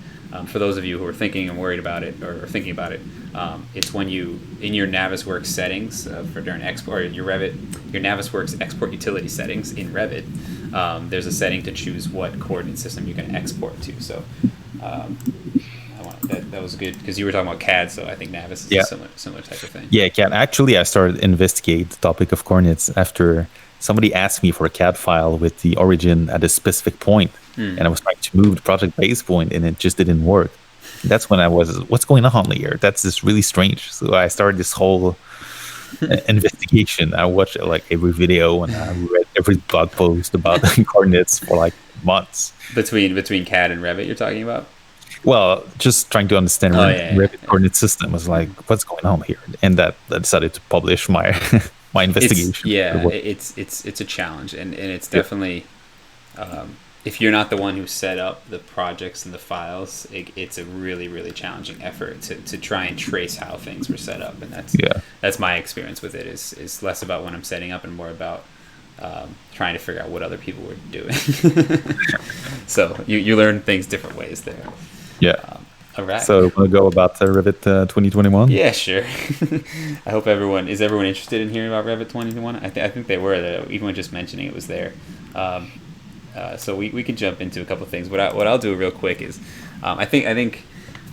for those of you who are thinking and worried about it or thinking about it, it's when you in your Navisworks settings for during export, or your Navisworks export utility settings in Revit. There's a setting to choose what coordinate system you're going to export to. So that was good because you were talking about CAD, so I think Navis is a similar type of thing. Yeah, CAD. Actually, I started to investigate the topic of coordinates after somebody asked me for a CAD file with the origin at a specific point, and I was trying to move the project base point, and it just didn't work. That's when I was, what's going on here? That's just really strange. So I started this whole investigation. I watched like every video and I read every blog post about coordinates for like months. Between CAD and Revit, you're talking about? Well, just trying to understand Revit coordinate system. Was like, what's going on here? And that I decided to publish my my investigation. It's a challenge, and it's definitely if you're not the one who set up the projects and the files, it's a really, really challenging effort to try and trace how things were set up. And that's my experience with it is less about when I'm setting up and more about trying to figure out what other people were doing. So you learn things different ways there. Yeah. All right. So we'll go about Revit 2021. Yeah, sure. I hope everyone interested in hearing about Revit 2021. I think they were. Even just mentioning it was there. So we can jump into a couple of things. What I'll do real quick is, I think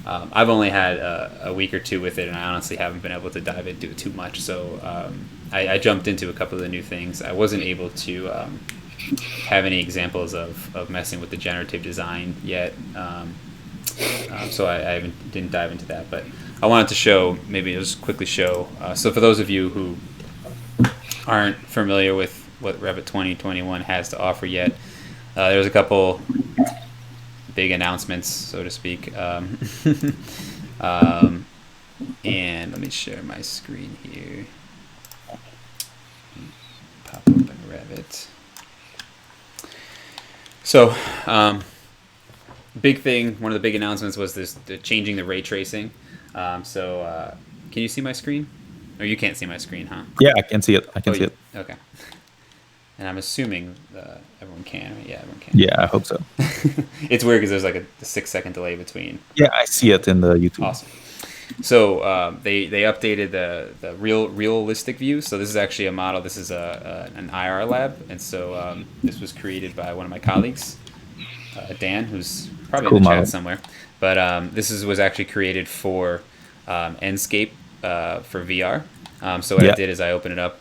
I've only had a week or two with it, and I honestly haven't been able to dive into it too much. So I jumped into a couple of the new things. I wasn't able to have any examples of messing with the generative design yet, so I didn't dive into that. But I wanted to just quickly show. So for those of you who aren't familiar with what Revit 2021 has to offer yet, there's a couple big announcements, so to speak. And let me share my screen here. Pop open Revit. So, big thing, one of the big announcements was changing the ray tracing. Can you see my screen? Or you can't see my screen, huh? Yeah, I can see it. I can see it. Okay. And I'm assuming everyone can. Yeah, everyone can. Yeah, I hope so. It's weird because there's like a 6-second delay between. Yeah, I see it in the YouTube. Awesome. So they updated the realistic view. So this is actually a model. This is an IR lab, and so this was created by one of my colleagues, Dan, who's probably in the chat somewhere. But was actually created for Enscape for VR. So what I did is I opened it up.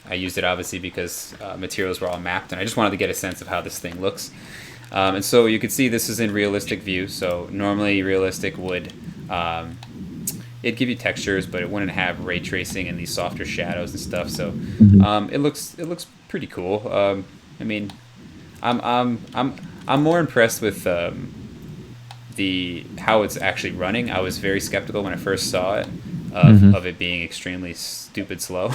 I used it obviously because materials were all mapped, and I just wanted to get a sense of how this thing looks. And so you can see this is in realistic view. So normally realistic would it'd give you textures, but it wouldn't have ray tracing and these softer shadows and stuff. So it looks pretty cool. I mean, I'm more impressed with how it's actually running. I was very skeptical when I first saw it of it being extremely stupid slow,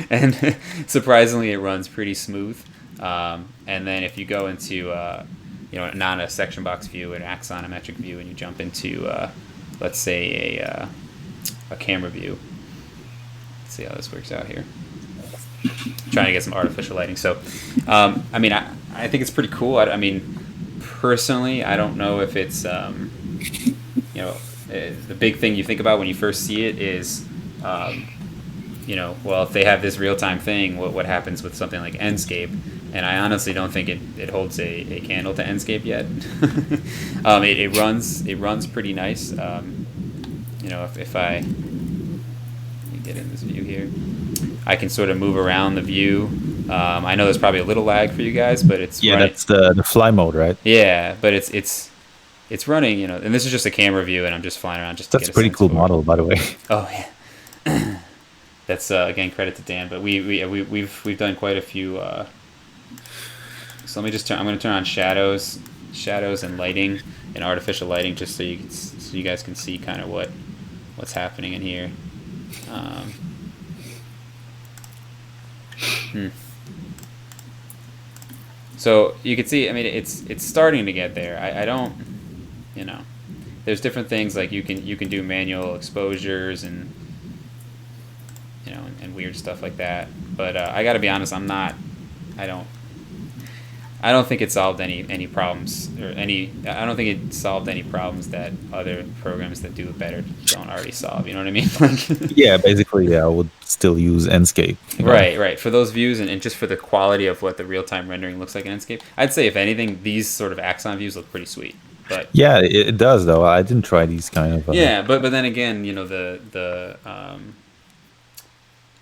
and surprisingly it runs pretty smooth. And then if you go into not a section box view, an axonometric view, and you jump into let's say a camera view. Let's see how this works out here. Trying to get some artificial lighting. So I mean I think it's pretty cool. I mean personally I don't know if it's the big thing you think about when you first see it is well, if they have this real-time thing, what happens with something like Enscape? And I honestly don't think it holds a candle to Enscape yet. It runs pretty nice. If I let me get in this view here, I can sort of move around the view. I know there's probably a little lag for you guys, but it's that's the fly mode, right? Yeah, but it's running, and this is just a camera view, and I'm just flying around just to get a pretty cool model, by the way. Oh yeah. That's again credit to Dan, but we've done quite a few. So let me just I'm going to turn on shadows and lighting and artificial lighting, just so you guys can see kind of what's happening in here. So you can see, I mean, it's starting to get there. I don't, there's different things like you can do manual exposures and and weird stuff like that. But I got to be honest, I don't think it solved any problems I don't think it solved any problems that other programs that do it better don't already solve. You know what I mean? Yeah, basically, I would still use Enscape. Right. For those views and just for the quality of what the real-time rendering looks like in Enscape, I'd say if anything, these sort of Axon views look pretty sweet. But yeah, it does though. I didn't try these kind of. Yeah, but then again, the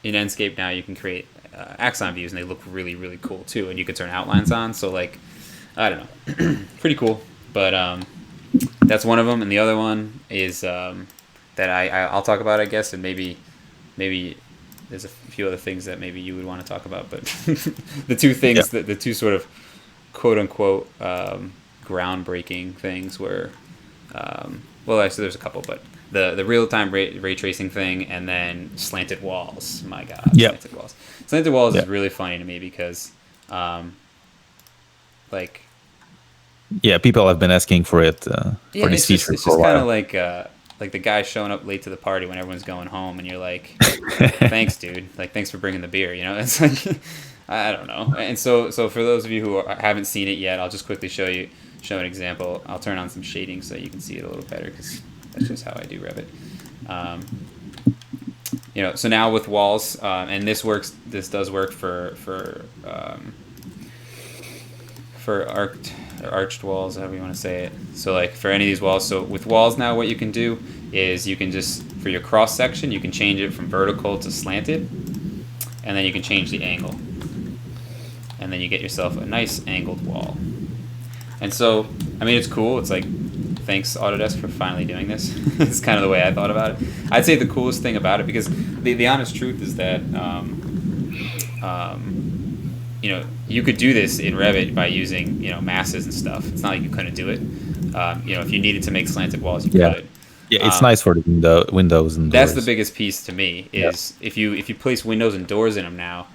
in Enscape now you can create Axon views and they look really, really cool too, and you can turn outlines on. So like, I don't know, pretty cool. But that's one of them, and the other one is that I'll talk about, I guess, and maybe there's a few other things that maybe you would want to talk about. But the two things the two sort of quote unquote groundbreaking things were well, actually there's a couple, but the real-time ray tracing thing, and then Slanted Walls. My God, Slanted Walls. Slanted Walls is really funny to me because, people have been asking for it for this feature it's for a while. Kind of like the guy showing up late to the party when everyone's going home, and you're like, "Thanks, dude. Like, thanks for bringing the beer." It's like, I don't know. And so for those of you who haven't seen it yet, I'll just quickly show an example. I'll turn on some shading so you can see it a little better because that's just how I do Revit. So now with walls, and this does work for arched walls, however you want to say it. So like for any of these walls, so with walls now what you can do is you can just, for your cross section, you can change it from vertical to slanted, and then you can change the angle. And then you get yourself a nice angled wall. And so, I mean, it's cool. It's like, thanks Autodesk for finally doing this. It's kind of the way I thought about it. I'd say the coolest thing about it, because the honest truth is that you could do this in Revit by using masses and stuff. It's not like you couldn't do it. If you needed to make slanted walls, you could. Yeah, it's nice for the windows and doors. That's the biggest piece to me is if you place windows and doors in them now,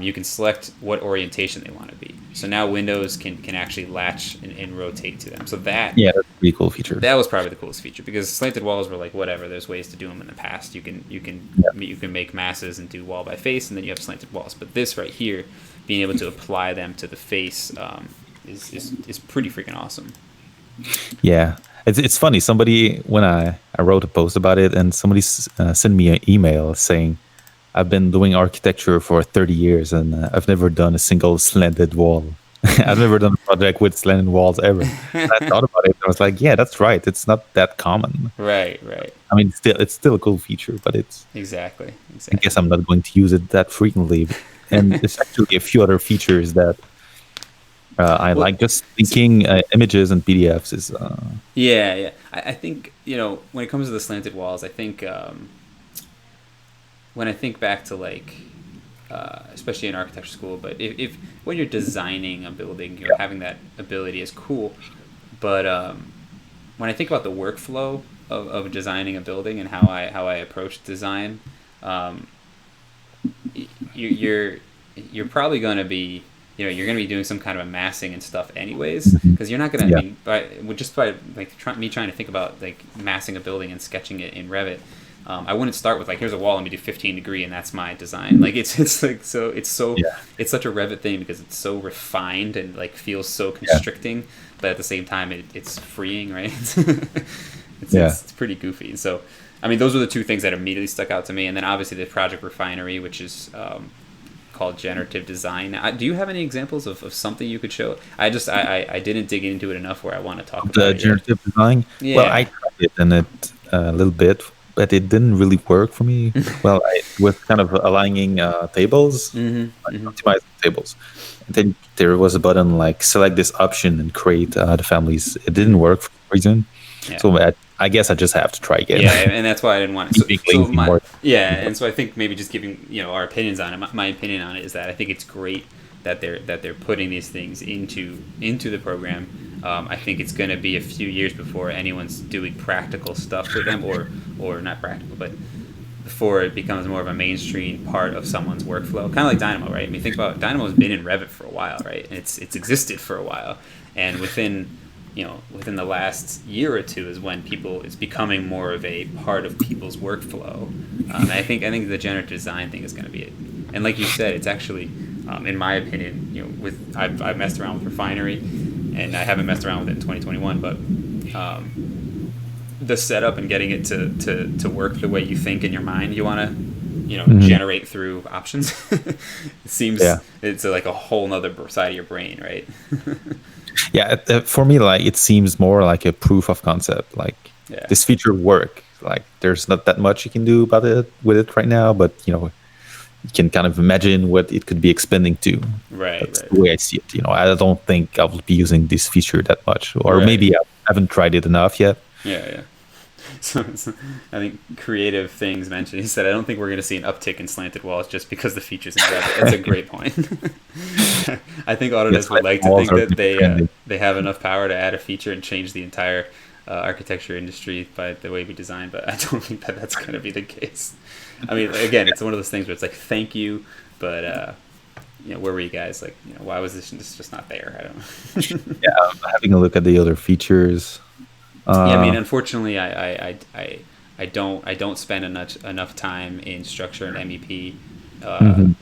you can select what orientation they want to be. So now windows can actually latch and rotate to them. So that's a pretty cool feature. That was probably the coolest feature, because slanted walls were like, whatever, there's ways to do them in the past. You can make masses and do wall by face, and then you have slanted walls. But this right here, being able to apply them to the face, is pretty freaking awesome. Yeah, it's funny. Somebody, when I wrote a post about it, and somebody sent me an email saying, I've been doing architecture for 30 years, and I've never done a single slanted wall. I've never done a project with slanted walls ever. And I thought about it, and I was like, yeah, that's right. It's not that common. Right. I mean, it's still a cool feature, but it's... Exactly. I guess I'm not going to use it that frequently. And there's actually a few other features that I like. Just linking images and PDFs is... Yeah. I think, when it comes to the slanted walls, I think... when I think back to especially in architecture school, but if when you're designing a building, having that ability is cool. But when I think about the workflow of designing a building and how I approach design, you're probably going to be you're going to be doing some kind of a massing and stuff anyways, because you're not going to by trying to think about massing a building and sketching it in Revit. I wouldn't start with here's a wall, let me do 15 degree and that's my design. It's such a Revit thing, because it's so refined and feels so constricting, but at the same time it's freeing, right? It's pretty goofy. So I mean, those are the two things that immediately stuck out to me. And then obviously the Project Refinery, which is called Generative Design. Do you have any examples of something you could show? I didn't dig into it enough where I want to talk about the Generative Design. Yeah. Well, I tried it in it a little bit, but it didn't really work for me. Well, I was kind of aligning tables, optimizing tables. And then there was a button select this option and create the families. It didn't work for some reason. Yeah. So I guess I just have to try again. Yeah, and that's why I didn't want to. And so I think maybe just giving our opinions on it. My opinion on it is that I think it's great that they're putting these things into the program. I think it's going to be a few years before anyone's doing practical stuff with them, or not practical, but before it becomes more of a mainstream part of someone's workflow. Kind of like Dynamo, right? I mean, think about it. Dynamo's been in Revit for a while, right? And it's existed for a while, and within the last year or two is when it's becoming more of a part of people's workflow. I think the generative design thing is going to be it. And like you said, it's actually, in my opinion, I've messed around with Refinery, and I haven't messed around with it in 2021, but the setup and getting it to work the way you think in your mind you want to, generate through options, it seems it's like a whole nother side of your brain, right? Yeah, for me, it seems more like a proof of concept. This feature work. There's not that much you can do about it with it right now, but you can kind of imagine what it could be expanding to. Right. That's the way I see it. I don't think I will be using this feature that much, or maybe I haven't tried it enough yet. Yeah. So I think Creative Things mentioned, he said, I don't think we're going to see an uptick in slanted walls just because the features in Revit. That's a great point. I think Autodesk would like to think that they have enough power to add a feature and change the entire architecture industry by the way we design, but I don't think that's going to be the case. I mean, again, it's one of those things where it's thank you, but where were you guys? Why was this just not there? I don't know. Yeah, I'm having a look at the other features. I mean, unfortunately, I don't spend enough time in structure and MEP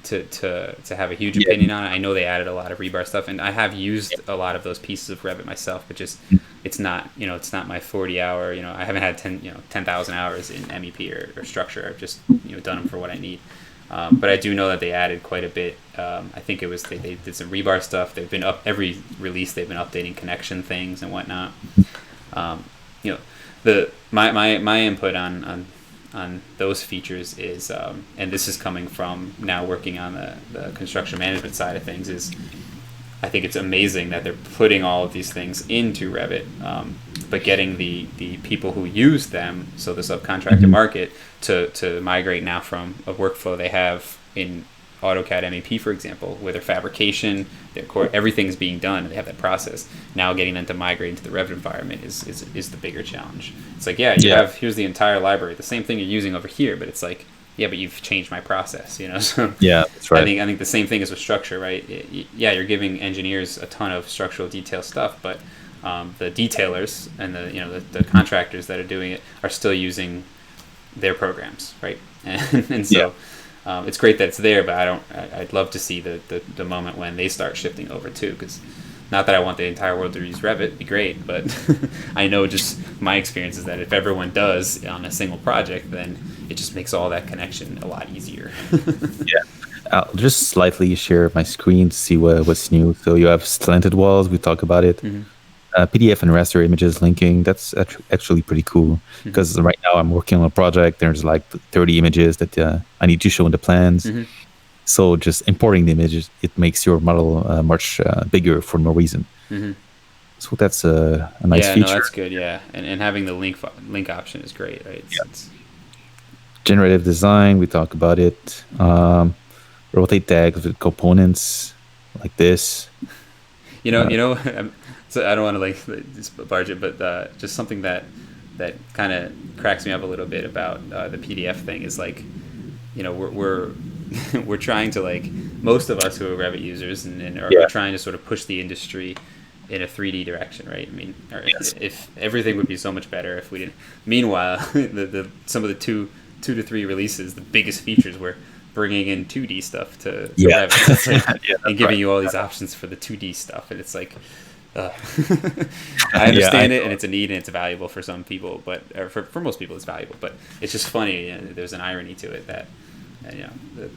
to have a huge opinion on it. I know they added a lot of rebar stuff, and I have used a lot of those pieces of Revit myself, but just it's not my 40-hour. I haven't had 10,000 hours in MEP or structure. I've just done them for what I need. But I do know that they added quite a bit. I think it was they did some rebar stuff. They've been every release. They've been updating connection things and whatnot. My input on those features is, and this is coming from now working on the construction management side of things, is I think it's amazing that they're putting all of these things into Revit, but getting the people who use them, so the subcontractor market, to migrate now from a workflow they have in AutoCAD MEP, for example, where their fabrication, their core, everything's being done, and they have that process. Now getting them to migrate into the Revit environment is the bigger challenge. It's here's the entire library, the same thing you're using over here, but it's yeah, but you've changed my process, you know. So Yeah, that's right. I think the same thing is with structure, right? Yeah, you're giving engineers a ton of structural detail stuff, but the detailers and the contractors that are doing it are still using their programs, right? And so it's great that it's there, but I'd love to see the moment when they start shifting over too, because not that I want the entire world to use Revit, it'd be great, but I know just my experience is that if everyone does on a single project, then it just makes all that connection a lot easier. Yeah. I'll just slightly share my screen to see what's new. So you have Slanted Walls, we talk about it. Mm-hmm. PDF and raster images linking, that's actually pretty cool, because right now I'm working on a project. There's like 30 images that I need to show in the plans. Mm-hmm. So just importing the images, it makes your model much bigger for no reason. Mm-hmm. So that's a nice feature. No, that's good. Yeah, and having the link option is great. Right? It's Generative design, we talk about it. Rotate tags with components like this. So I don't want to just barge it, but just something that kind of cracks me up a little bit about the PDF thing is like, we're we're trying to, like, most of us who are Revit users and are trying to sort of push the industry in a 3D direction, right? I mean, if everything would be so much better if we didn't. Meanwhile, some of the two to three releases, the biggest features were bringing in 2D stuff to Revit, and giving you all these options for the 2D stuff, and it's like. I understand it, and it's a need, and it's valuable for some people, but for most people, it's valuable. But it's just funny. There's an irony to it that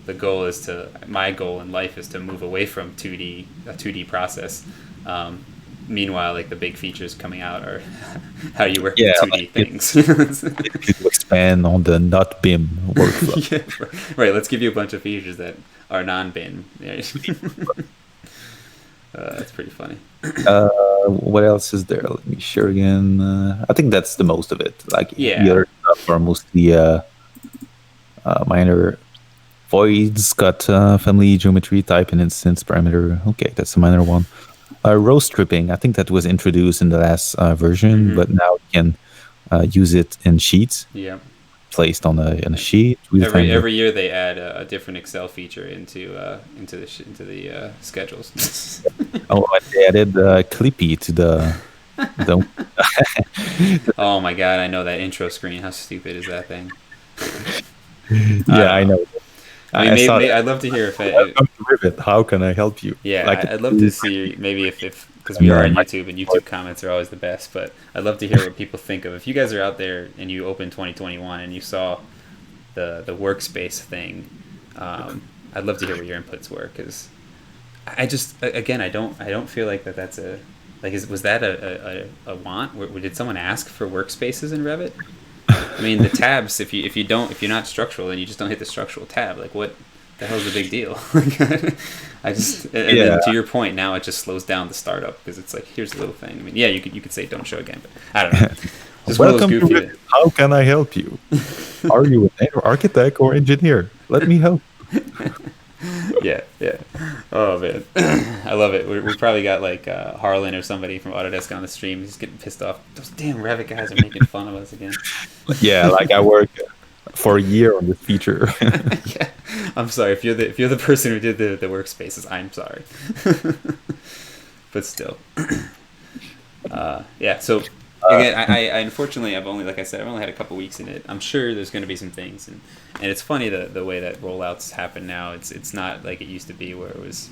the goal is my goal in life is to move away from a 2D process. Meanwhile, like, the big features coming out are how you work with 2D things. People expand on the not BIM workflow. Right. Let's give you a bunch of features that are non-BIM. That's pretty funny. What else is there? Let me share again. I think that's the most of it. Like, the other stuff are mostly minor voids, got family geometry type and instance parameter. Okay, that's a minor one. Row stripping, I think that was introduced in the last version, but now you can use it in sheets. Yeah. Placed on a sheet. Every year they add a different Excel feature into the schedules. Oh, they added Clippy to the. Oh my god! I know that intro screen. How stupid is that thing? I know. I mean, maybe I'd love to hear if welcome to Revit. How can I help you? Yeah, I'd love to see maybe if because we are on YouTube, and YouTube comments are always the best. But I'd love to hear what people think of. If you guys are out there and you open 2021 and you saw the workspace thing, I'd love to hear what your inputs were, because I just, again, I don't feel like that's a, like, was that a want? Did someone ask for workspaces in Revit? I mean, the tabs, if you're not structural, then you just don't hit the structural tab. Like, what the hell's the big deal? Then to your point, now it just slows down the startup, because it's like, here's a little thing. I mean, yeah, you could say don't show again, but I don't know. Just welcome to Revit. How can I help you? Are you an architect or engineer? Let me help. Yeah. Oh man, I love it. We probably got like Harlan or somebody from Autodesk on the stream. He's getting pissed off. Those damn Revit guys are making fun of us again. Yeah, like, I worked for a year on this feature. Yeah, I'm sorry if you're the person who did the workspaces. I'm sorry, but still, yeah. So again, I unfortunately I've only had a couple weeks in it. I'm sure there's going to be some things, and it's funny the way that rollouts happen now. It's not like it used to be, where it was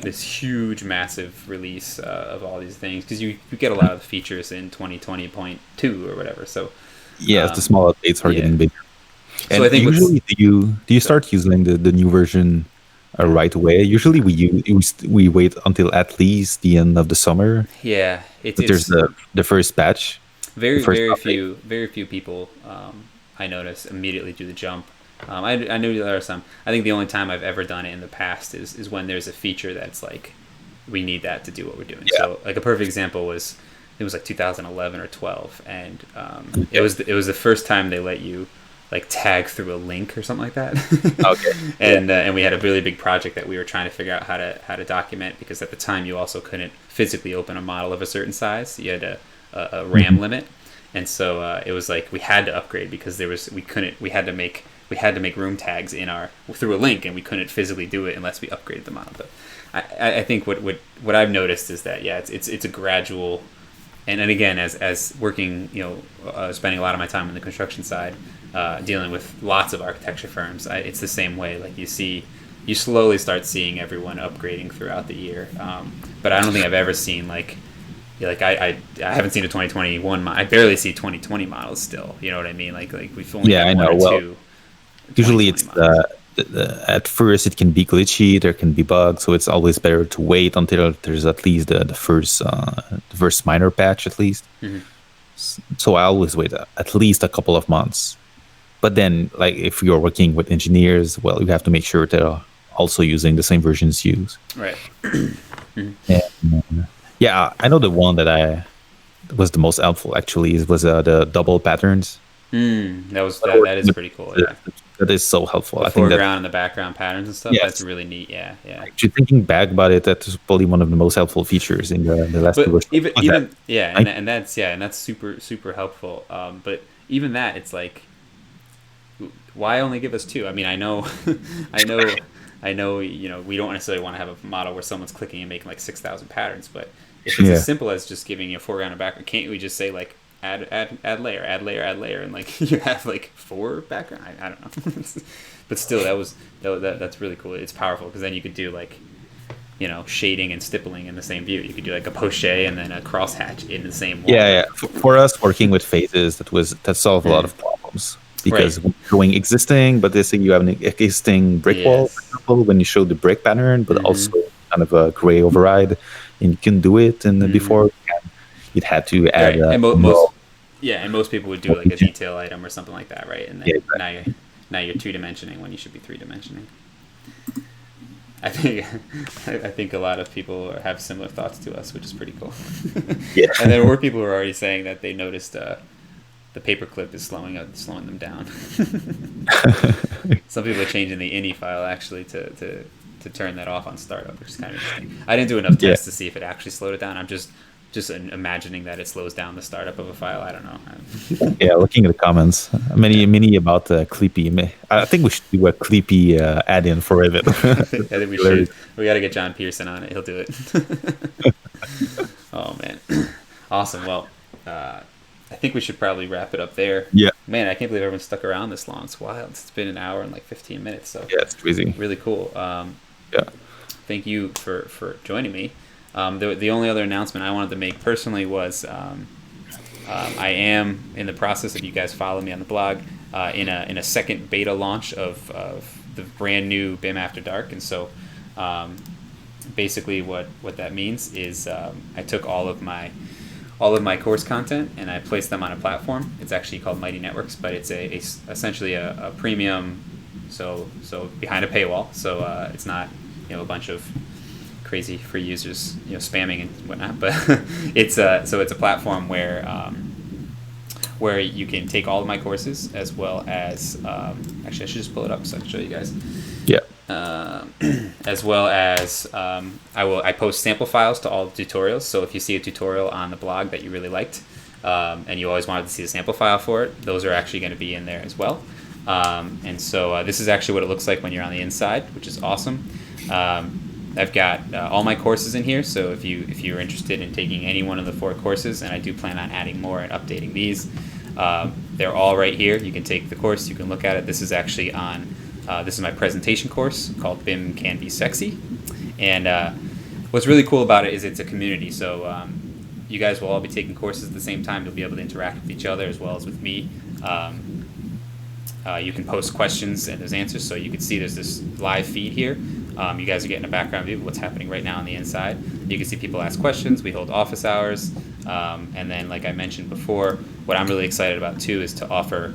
this huge massive release of all these things, because you get a lot of features in 2020.2 or whatever. So the small updates are getting bigger. And so I think usually, do you start using the new version right away? Usually we wait until at least the end of the summer. Yeah, there's the first batch. Very few people I notice immediately do the jump. I know there are some. I think the only time I've ever done it in the past is when there's a feature that's like, we need that to do what we're doing. Yeah. So, like, a perfect example was, it was like 2011 or 12, and it was the first time they let you, like, tag through a link or something like that. Okay. And we had a really big project that we were trying to figure out how to document, because at the time you also couldn't physically open a model of a certain size. You had a RAM limit, and so it was like we had to upgrade, because we had to make we had to make room tags through a link, and we couldn't physically do it unless we upgraded the model. But I think what I've noticed is that it's a gradual, and again, as working, spending a lot of my time on the construction side, dealing with lots of architecture firms, it's the same way. Like you slowly start seeing everyone upgrading throughout the year, but I don't think I've ever seen I haven't seen a 2021. I barely see 2020 models still. You know what I mean? Like we've only got one or two. Usually it's at first it can be glitchy, there can be bugs, so it's always better to wait until there's at least the first minor patch at least. Mm-hmm. So I always wait at least a couple of months. But then, like, if you're working with engineers, well, you have to make sure they're also using the same versions used. Right. Mm-hmm. And, I know the one that was the most helpful actually was the double patterns. That is pretty cool. Yeah. That is so helpful. The I think foreground and the background patterns and stuff. Yes. That's really neat. Yeah. Actually, thinking back about it, that's probably one of the most helpful features in the last version. And that's super super helpful. But even that, it's like, why only give us two? I mean, I know. We don't necessarily want to have a model where someone's clicking and making like 6,000 patterns, but if it's as simple as just giving you a foreground and background, can't we just say like add layer, and like you have like 4 background? I don't know. But still, that's really cool. It's powerful because then you could do like, shading and stippling in the same view. You could do like a poche and then a crosshatch in the same wall. Yeah. For us working with phases, that solved a lot of problems. Because showing existing, but they say you have an existing brick wall, for example, when you show the brick pattern, but also kind of a gray override, and you can do it. And before you'd had to add. And most people would do like a detail item or something like that, right? And then now you're 2-dimensioning when you should be 3-dimensioning. I think a lot of people have similar thoughts to us, which is pretty cool. Yeah. And there were people who were already saying that they noticed the paperclip is slowing them down. Some people are changing the ini file actually to turn that off on startup, which is kind of interesting. I didn't do enough tests to see if it actually slowed it down. I'm just imagining that it slows down the startup of a file. I don't know. Yeah, looking at the comments, many about Clippy. I think we should do a Clippy add-in for Revit. I think we should. We got to get John Pearson on it. He'll do it. Oh man, awesome. Well, I think we should probably wrap it up there. Yeah. Man, I can't believe everyone stuck around this long. It's wild. It's been an hour and like 15 minutes. So yeah, it's crazy. Really cool. Thank you for joining me. The only other announcement I wanted to make personally was I am in the process, if you guys follow me on the blog, in a second beta launch of the brand new BIM After Dark. And so basically what that means is I took all of my course content and I placed them on a platform. It's actually called Mighty Networks, but it's essentially a premium, so behind a paywall. So it's not a bunch of crazy free users spamming and whatnot. But it's a platform where you can take all of my courses as well as actually I should just pull it up so I can show you guys. Yeah. As well as I post sample files to all the tutorials. So if you see a tutorial on the blog that you really liked and you always wanted to see the sample file for it, those are actually going to be in there as well. And so this is actually what it looks like when you're on the inside, which is awesome. I've got all my courses in here, so if you're interested in taking any one of the 4 courses, and I do plan on adding more and updating these, they're all right here. You can take the course, you can look at it. This is actually on this is my presentation course called BIM Can Be Sexy. And what's really cool about it is it's a community. So you guys will all be taking courses at the same time. You'll be able to interact with each other as well as with me. You can post questions and there's answers. So you can see there's this live feed here. You guys are getting a background view of what's happening right now on the inside. You can see people ask questions. We hold office hours. And then, like I mentioned before, what I'm really excited about too is to offer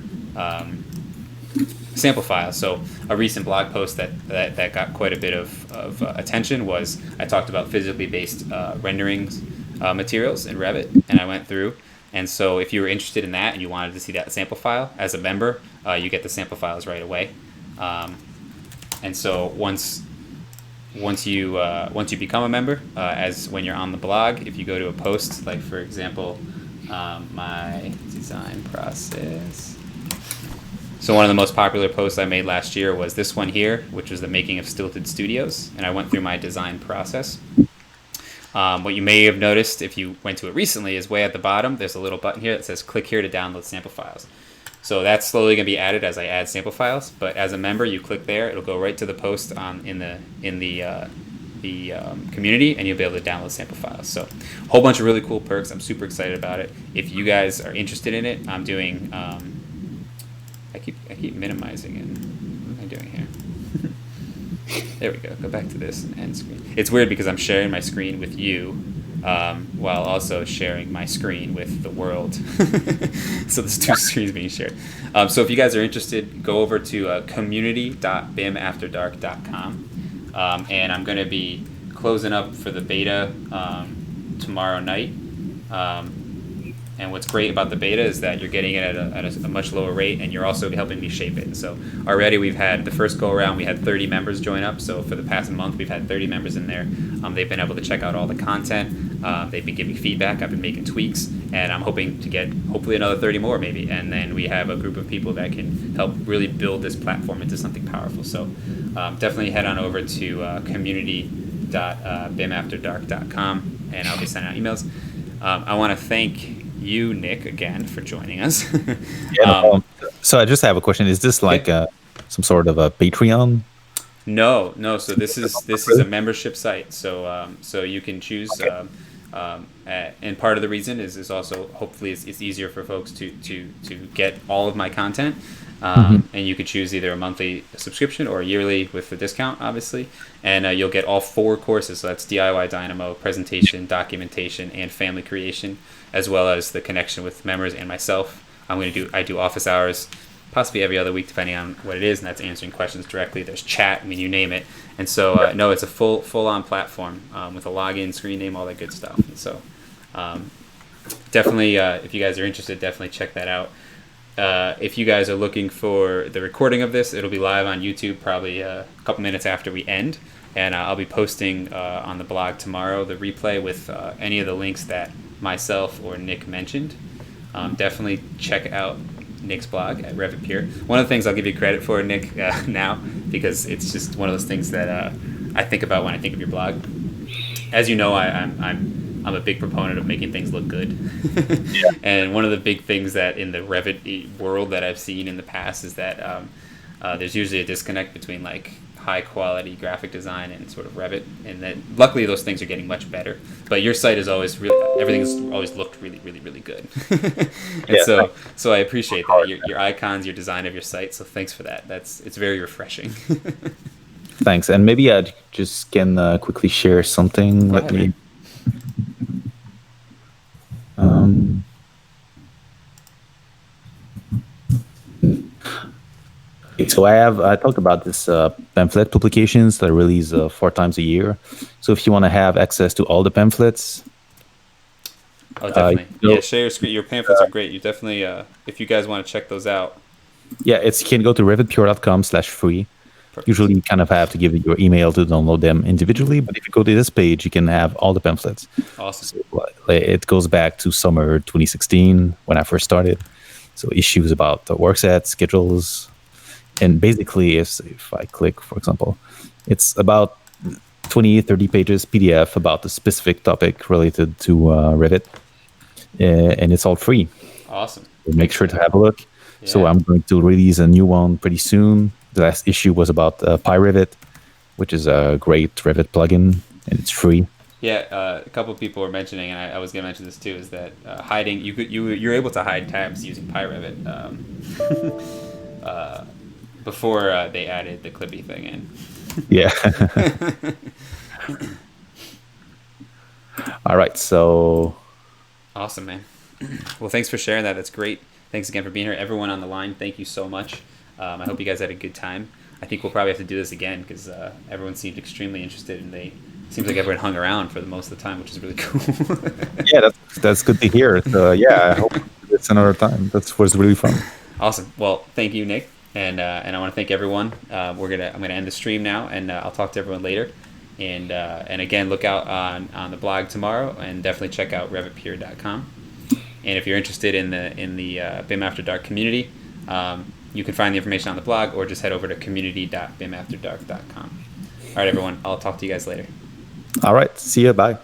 sample files. So a recent blog post that got quite a bit of attention was I talked about physically based renderings materials in Revit, and I went through. And so if you were interested in that and you wanted to see that sample file as a member, you get the sample files right away. And so once you become a member, as when you're on the blog, if you go to a post, like for example, my design process, So one of the most popular posts I made last year was this one here, which was the making of Stilted Studios, and I went through my design process. What you may have noticed if you went to it recently is way at the bottom, there's a little button here that says click here to download sample files. So that's slowly going to be added as I add sample files. But as a member, you click there, it'll go right to the post in the community, and you'll be able to download sample files. So a whole bunch of really cool perks. I'm super excited about it. If you guys are interested in it, I'm doing. I keep minimizing it. What am I doing here? There we go. Go back to this and end screen. It's weird because I'm sharing my screen with you while also sharing my screen with the world. So there's two screens being shared. So if you guys are interested, go over to community.bimafterdark.com. And I'm going to be closing up for the beta tomorrow night. And what's great about the beta is that you're getting it at a much lower rate, and you're also helping me shape it. So already we've had the first go around, we had 30 members join up. So for the past month, we've had 30 members in there. They've been able to check out all the content. They've been giving feedback. I've been making tweaks, and I'm hoping to get hopefully another 30 more maybe. And then we have a group of people that can help really build this platform into something powerful. So definitely head on over to community.bimafterdark.com, and I'll be sending out emails. I want to thank you, Nick, again for joining us. So I just have a question. Is this like some sort of a Patreon? No. So this is a membership site. So you can choose. Okay. And part of the reason is also hopefully it's easier for folks to get all of my content. And you could choose either a monthly subscription or a yearly with the discount, obviously. And you'll get all 4 courses. So that's DIY Dynamo, presentation, documentation, and family creation, as well as the connection with members and myself. I do office hours, possibly every other week, depending on what it is, and that's answering questions directly. There's chat, you name it. And so, no, it's a full-on platform with a login, screen name, all that good stuff. And so, definitely, if you guys are interested, definitely check that out. If you guys are looking for the recording of this, it'll be live on YouTube probably a couple minutes after we end. And I'll be posting on the blog tomorrow the replay with any of the links that myself or Nick mentioned. Definitely check out Nick's blog at RevitPure. One of the things I'll give you credit for, Nick, now, because it's just one of those things that I think about when I think of your blog. As you know, I'm a big proponent of making things look good. Yeah. And one of the big things that in the Revit world that I've seen in the past is that there's usually a disconnect between like high quality graphic design and sort of Revit, and then luckily those things are getting much better. But your site is always everything's always looked really good. And yeah. So I appreciate that your icons, your design of your site. So thanks for that. It's very refreshing. Thanks. And maybe I just can quickly share something. Let me. So I talked about this pamphlet publications that I release 4 times a year. So if you want to have access to all the pamphlets, definitely, share your screen. Your pamphlets are great. You definitely, if you guys want to check those out, you can go to revitpure.com/free. Perfect. Usually, you kind of have to give it your email to download them individually, but if you go to this page, you can have all the pamphlets. Awesome. So, it goes back to summer 2016 when I first started. So issues about the work sets, schedules. And basically, if I click, for example, it's about 20, 30 pages PDF about the specific topic related to Revit. And it's all free. Awesome. So make sure to have a look. Yeah. So I'm going to release a new one pretty soon. The last issue was about PyRevit, which is a great Revit plugin, and it's free. Yeah, a couple of people were mentioning, and I was going to mention this too, is that hiding, you're able to hide tabs using PyRevit. Before they added the Clippy thing in. Yeah. All right, so. Awesome, man. Well, thanks for sharing that. That's great. Thanks again for being here. Everyone on the line, thank you so much. I hope you guys had a good time. I think we'll probably have to do this again because everyone seemed extremely interested, and seems like everyone hung around for the most of the time, which is really cool. Yeah, that's good to hear. So, I hope it's another time. That was really fun. Awesome. Well, thank you, Nick. And I want to thank everyone. I'm gonna end the stream now, and I'll talk to everyone later. And again, look out on the blog tomorrow, and definitely check out RevitPure.com. And if you're interested in the BIM After Dark community, You can find the information on the blog or just head over to community.bimafterdark.com. All right, everyone. I'll talk to you guys later. All right. See you. Bye.